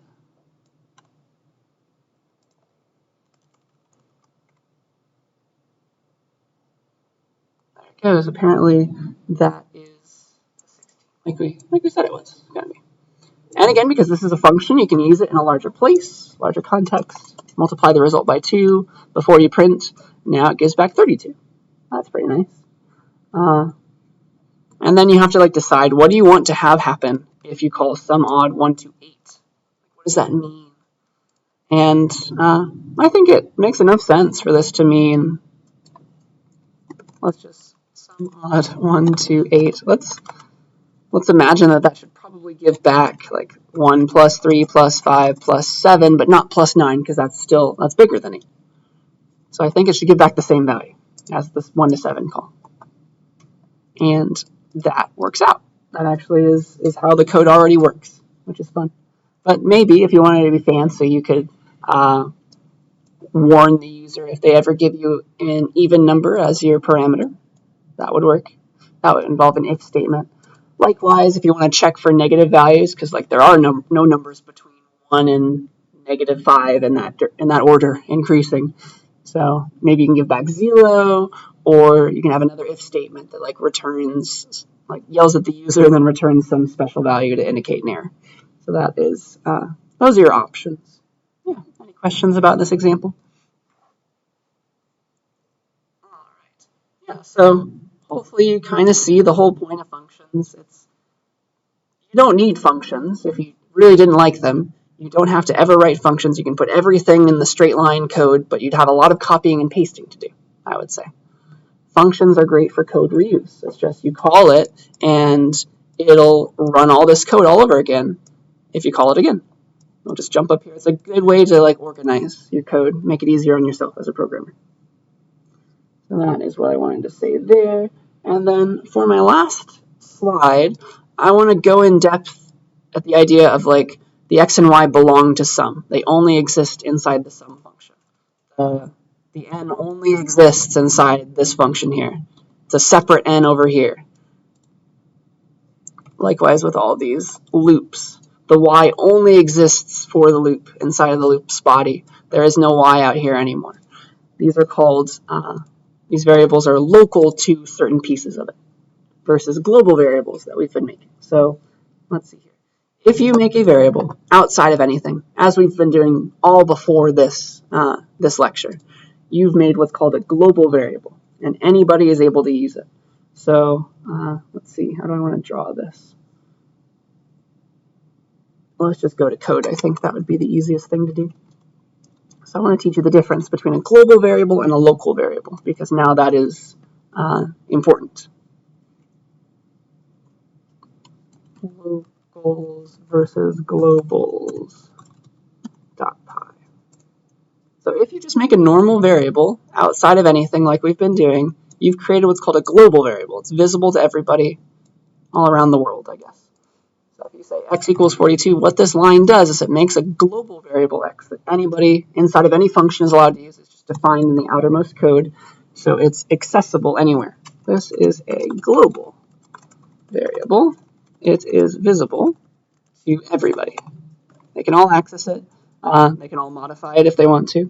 There it goes. Apparently that is 16, like we said it was. It's gonna be. And again, because this is a function, you can use it in a larger place, larger context. Multiply the result by 2 before you print. Now it gives back 32. That's pretty nice. And then you have to decide what do you want to have happen if you call some odd 1 to 8. What does that mean? And I think it makes enough sense for this to mean, let's just some odd 1 to 8. Let's imagine that should probably give back 1 plus 3 plus 5 plus 7, but not plus 9 because that's bigger than 8. So I think it should give back the same value as this 1 to 7 call. And that works out. That actually is how the code already works, which is fun. But maybe if you wanted to be fancy, you could warn the user if they ever give you an even number as your parameter. That would work. That would involve an if statement. Likewise, if you want to check for negative values, because there are no numbers between 1 and negative 5 in that order increasing. So maybe you can give back 0, or you can have another if statement that returns, yells at the user and then returns some special value to indicate an error. So that is, those are your options. Yeah. Any questions about this example? All right. Yeah. So hopefully you kind of see the whole point of functions. You don't need functions if you really didn't like them. You don't have to ever write functions. You can put everything in the straight line code, but you'd have a lot of copying and pasting to do, I would say. Functions are great for code reuse. It's just you call it, and it'll run all this code all over again if you call it again. It'll just jump up here. It's a good way to organize your code, make it easier on yourself as a programmer. So that is what I wanted to say there. And then for my last slide, I want to go in depth at the idea of the x and y belong to sum. They only exist inside the sum function. The n only exists inside this function here. It's a separate n over here. Likewise with all these loops. The y only exists for the loop inside of the loop's body. There is no y out here anymore. These are called, these variables are local to certain pieces of it versus global variables that we've been making. So let's see here. If you make a variable outside of anything, as we've been doing all before this, this lecture, you've made what's called a global variable, and anybody is able to use it. So let's see, how do I want to draw this? Let's just go to code. I think that would be the easiest thing to do. So I want to teach you the difference between a global variable and a local variable, because now that is important. Locals versus globals dot pi. So if you just make a normal variable outside of anything like we've been doing, you've created what's called a global variable. It's visible to everybody all around the world, I guess. So if you say x equals 42, what this line does is it makes a global variable x that anybody inside of any function is allowed to use. It's just defined in the outermost code, so it's accessible anywhere. This is a global variable. It is visible to everybody. They can all access it. They can all modify it if they want to.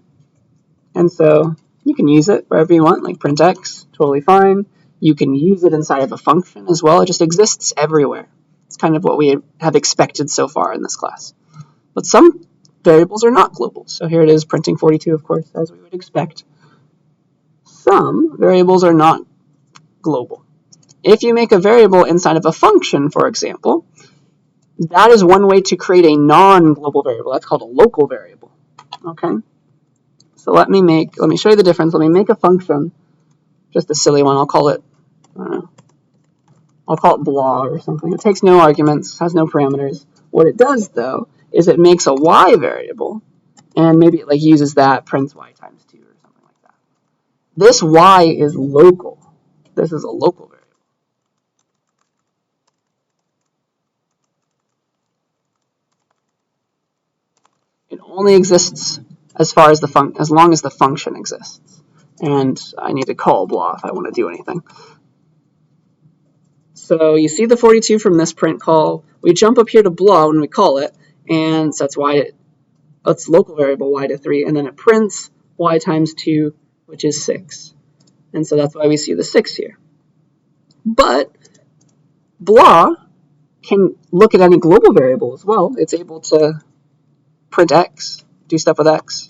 And so you can use it wherever you want, like print x, totally fine. You can use it inside of a function as well. It just exists everywhere. It's kind of what we have expected so far in this class. But some variables are not global. So here it is, printing 42, of course, as we would expect. Some variables are not global. If you make a variable inside of a function, for example, that is one way to create a non-global variable. That's called a local variable. Okay? So let me show you the difference. Let me make a function, just a silly one. I'll call it blah or something. It takes no arguments, has no parameters. What it does, though, is it makes a y variable, and maybe it like uses that, prints y times 2 or something like that. This y is local. This is a local variable. It only exists as long as the function exists. And I need to call blah if I want to do anything. So you see the 42 from this print call. We jump up here to blah when we call it, and so that's local variable y to 3, and then it prints y times 2, which is 6. And so that's why we see the 6 here. But blah can look at any global variable as well. It's able to print x, do stuff with x.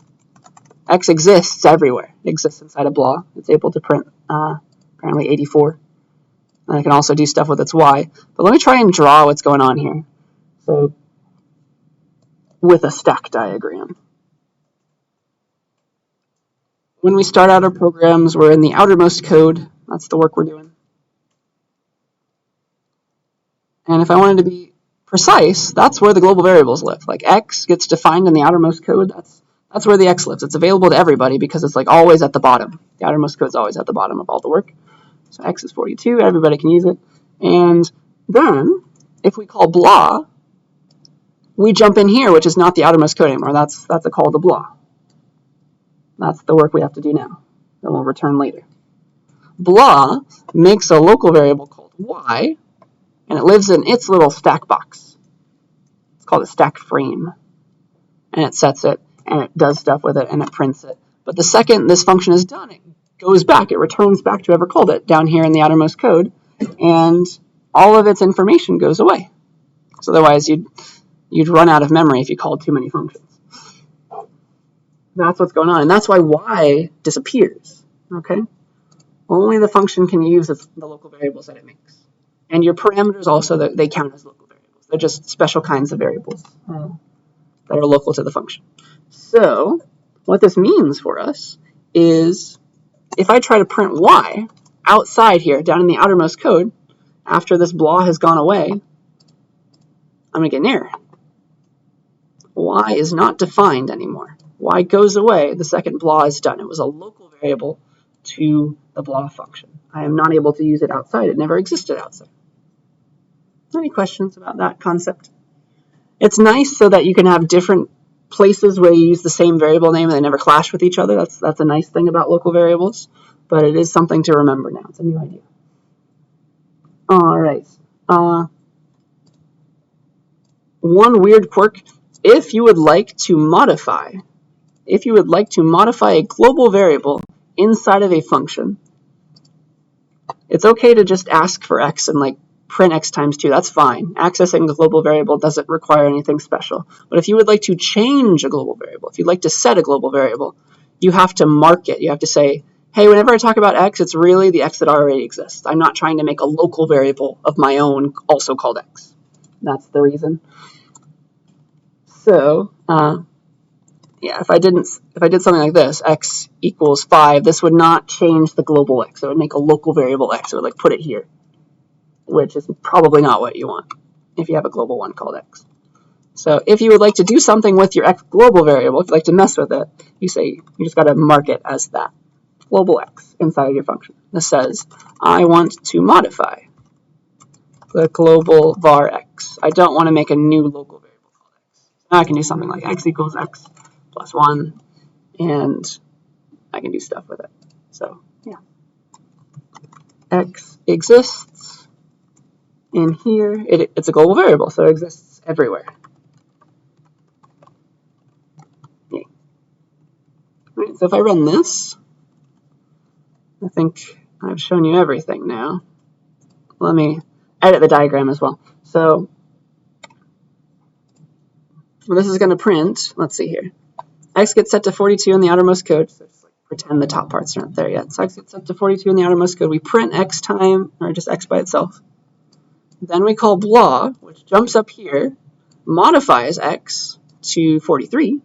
X exists everywhere. It exists inside of blah. It's able to print apparently 84. And I can also do stuff with its y. But let me try and draw what's going on here. So with a stack diagram. When we start out our programs, we're in the outermost code. That's the work we're doing. And if I wanted to be precise, that's where the global variables live. Like x gets defined in the outermost code. That's where the x lives. It's available to everybody because it's like always at the bottom. The outermost code is always at the bottom of all the work. So x is 42. Everybody can use it. And then if we call blah, we jump in here, which is not the outermost code anymore. That's a call to blah. That's the work we have to do now. That we'll return later. Blah makes a local variable called y, and it lives in its little stack box. It's called a stack frame. And it sets it, and it does stuff with it, and it prints it. But the second this function is done, it goes back. It returns back to whoever called it down here in the outermost code, and all of its information goes away. So otherwise, you'd run out of memory if you called too many functions. That's what's going on, and that's why y disappears. Okay, only the function can use the local variables that it makes, and your parameters also they count as local variables. They're just special kinds of variables that are local to the function. So what this means for us is if I try to print y outside here, down in the outermost code, after this blah has gone away, I'm going to get an error. Y is not defined anymore. Y goes away the second blah is done. It was a local variable to the blah function. I am not able to use it outside. It never existed outside. Any questions about that concept? It's nice so that you can have different places where you use the same variable name and they never clash with each other. That's a nice thing about local variables, but it is something to remember now. It's a new idea. All right. One weird quirk, if you would like to modify a global variable inside of a function, it's okay to just ask for x and like print x times 2. That's fine. Accessing the global variable doesn't require anything special. But if you would like to change a global variable, if you'd like to set a global variable, you have to mark it. You have to say, hey, whenever I talk about x, it's really the x that already exists. I'm not trying to make a local variable of my own also called x. That's the reason. So yeah, if I did something like this, x equals 5, this would not change the global x. It would make a local variable x. It would like put it here, which is probably not what you want if you have a global one called x. So if you would like to do something with your x global variable, if you'd like to mess with it, you just got to mark it as that global x inside of your function. This says, I want to modify the global var x. I don't want to make a new local variable called x. Now I can do something like x equals x plus 1, and I can do stuff with it. So yeah, x exists in here. It's a global variable, so it exists everywhere. Yay. All right, so if I run this, I think I've shown you everything now. Let me edit the diagram as well. So this is going to print, let's see here. X gets set to 42 in the outermost code. So just like pretend the top parts aren't there yet. So X gets set to 42 in the outermost code. We print X time, or just X by itself. Then we call blah, which jumps up here, modifies X to 43.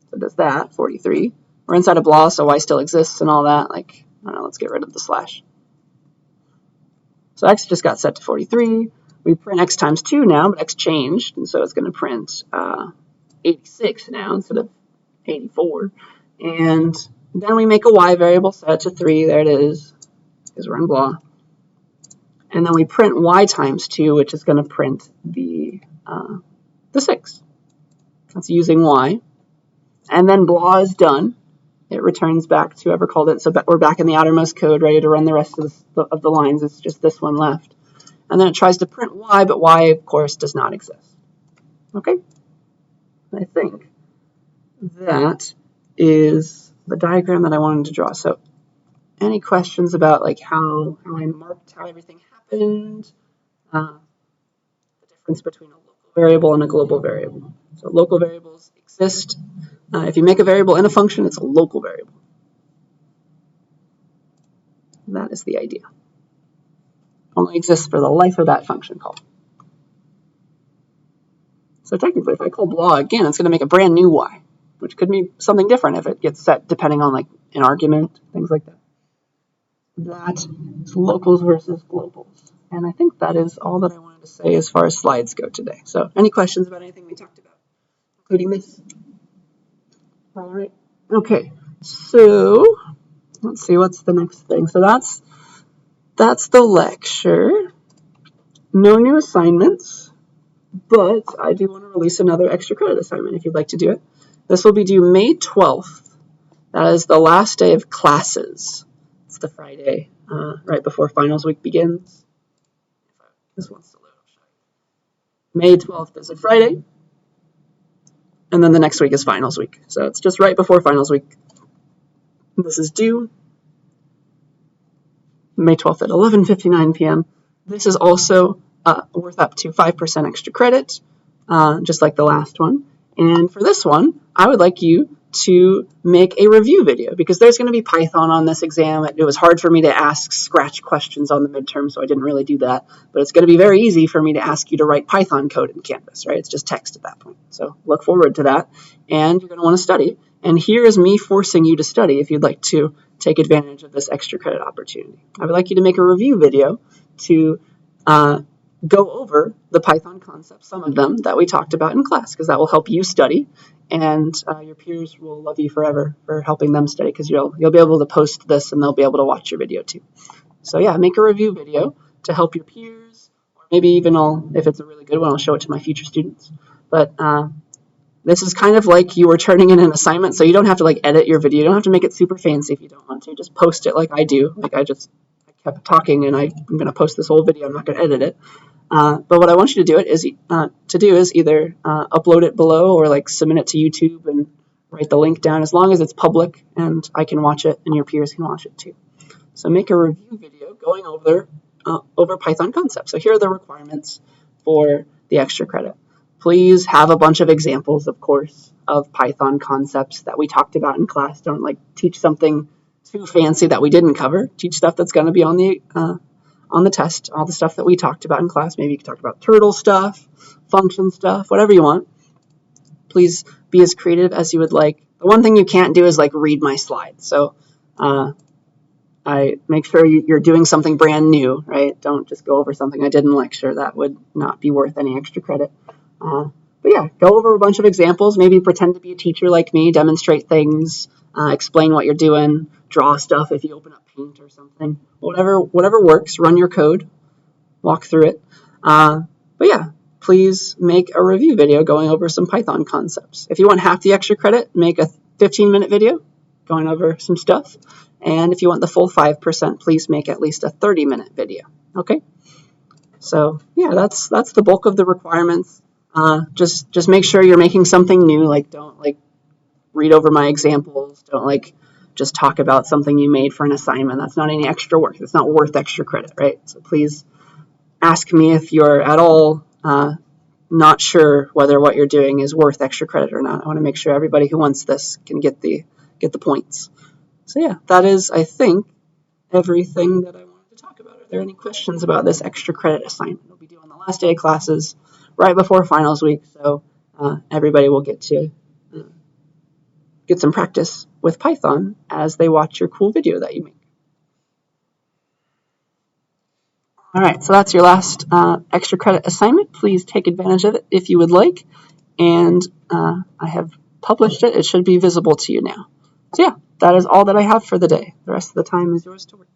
So it does that, 43. We're inside of blah, so Y still exists and all that. Like, I don't know, let's get rid of the slash. So X just got set to 43. We print X times 2 now, but X changed, and so it's going to print 86 now instead of 84. And then we make a Y variable set to 3. There it is, because we're in blah. And then we print Y times 2, which is going to print the 6. That's using Y. And then blah is done. It returns back to whoever called it. So we're back in the outermost code, ready to run the rest of the lines. It's just this one left. And then it tries to print Y, but Y, of course, does not exist. Okay? I think that is the diagram that I wanted to draw. So any questions about like how I marked how everything happened? The difference between a local variable and a global variable. So local variables exist. If you make a variable in a function, it's a local variable. That is the idea. Only exists for the life of that function call. So technically, if I call blah again, it's going to make a brand new Y, which could be something different if it gets set depending on like an argument, things like that. That is locals versus globals. And I think that is all that I wanted to say as far as slides go today. So any questions about anything we talked about, including this? All right. Okay. So let's see, what's the next thing? So that's the lecture. No new assignments, but I do want to release another extra credit assignment if you'd like to do it. This will be due May 12th. That is the last day of classes. It's the Friday right before finals week begins. This wants to load. May 12th is a Friday, and then the next week is finals week. So it's just right before finals week. This is due May 12th at 11:59 p.m. This is also worth up to 5% extra credit, just like the last one. And for this one, I would like you to make a review video because there's going to be Python on this exam. It was hard for me to ask scratch questions on the midterm, so I didn't really do that. But it's going to be very easy for me to ask you to write Python code in Canvas, right? It's just text at that point. So look forward to that. And you're going to want to study. And here is me forcing you to study if you'd like to take advantage of this extra credit opportunity. I would like you to make a review video to go over the Python concepts, some of them that we talked about in class, because that will help you study, and your peers will love you forever for helping them study, because you'll be able to post this and they'll be able to watch your video too. So yeah, make a review video to help your peers, or maybe even if it's a really good one, I'll show it to my future students. But this is kind of like you were turning in an assignment, so you don't have to like edit your video. You don't have to make it super fancy if you don't want to. Just post it like I do. Like I kept talking, and I'm going to post this whole video. I'm not going to edit it. But what I want you to do is either upload it below or like submit it to YouTube and write the link down, as long as it's public and I can watch it and your peers can watch it too. So make a review video going over Python concepts. So here are the requirements for the extra credit. Please have a bunch of examples, of course, of Python concepts that we talked about in class. Don't like teach something too fancy that we didn't cover. Teach stuff that's going to be on the test, all the stuff that we talked about in class. Maybe you could talk about turtle stuff, function stuff, whatever you want. Please be as creative as you would like. The one thing you can't do is like read my slides. So I make sure you're doing something brand new, right? Don't just go over something I did in lecture. That would not be worth any extra credit. But yeah, go over a bunch of examples. Maybe pretend to be a teacher like me, demonstrate things, explain what you're doing, draw stuff if you open up Paint or something. Whatever works, run your code, walk through it. But yeah, please make a review video going over some Python concepts. If you want half the extra credit, make a 15-minute video going over some stuff. And if you want the full 5%, please make at least a 30-minute video. Okay? So yeah, that's the bulk of the requirements. Just make sure you're making something new. Like, don't like read over my examples. Don't like just talk about something you made for an assignment. That's not any extra work. It's not worth extra credit, right? So please ask me if you're at all not sure whether what you're doing is worth extra credit or not. I want to make sure everybody who wants this can get the points. So yeah, that is, I think, everything that I wanted to talk about. Are there any questions about this extra credit assignment? We'll be doing the last day of classes right before finals week, so everybody will get to get some practice with Python as they watch your cool video that you make. All right, so that's your last extra credit assignment. Please take advantage of it if you would like. And I have published it. It should be visible to you now. So yeah, that is all that I have for the day. The rest of the time is yours to work.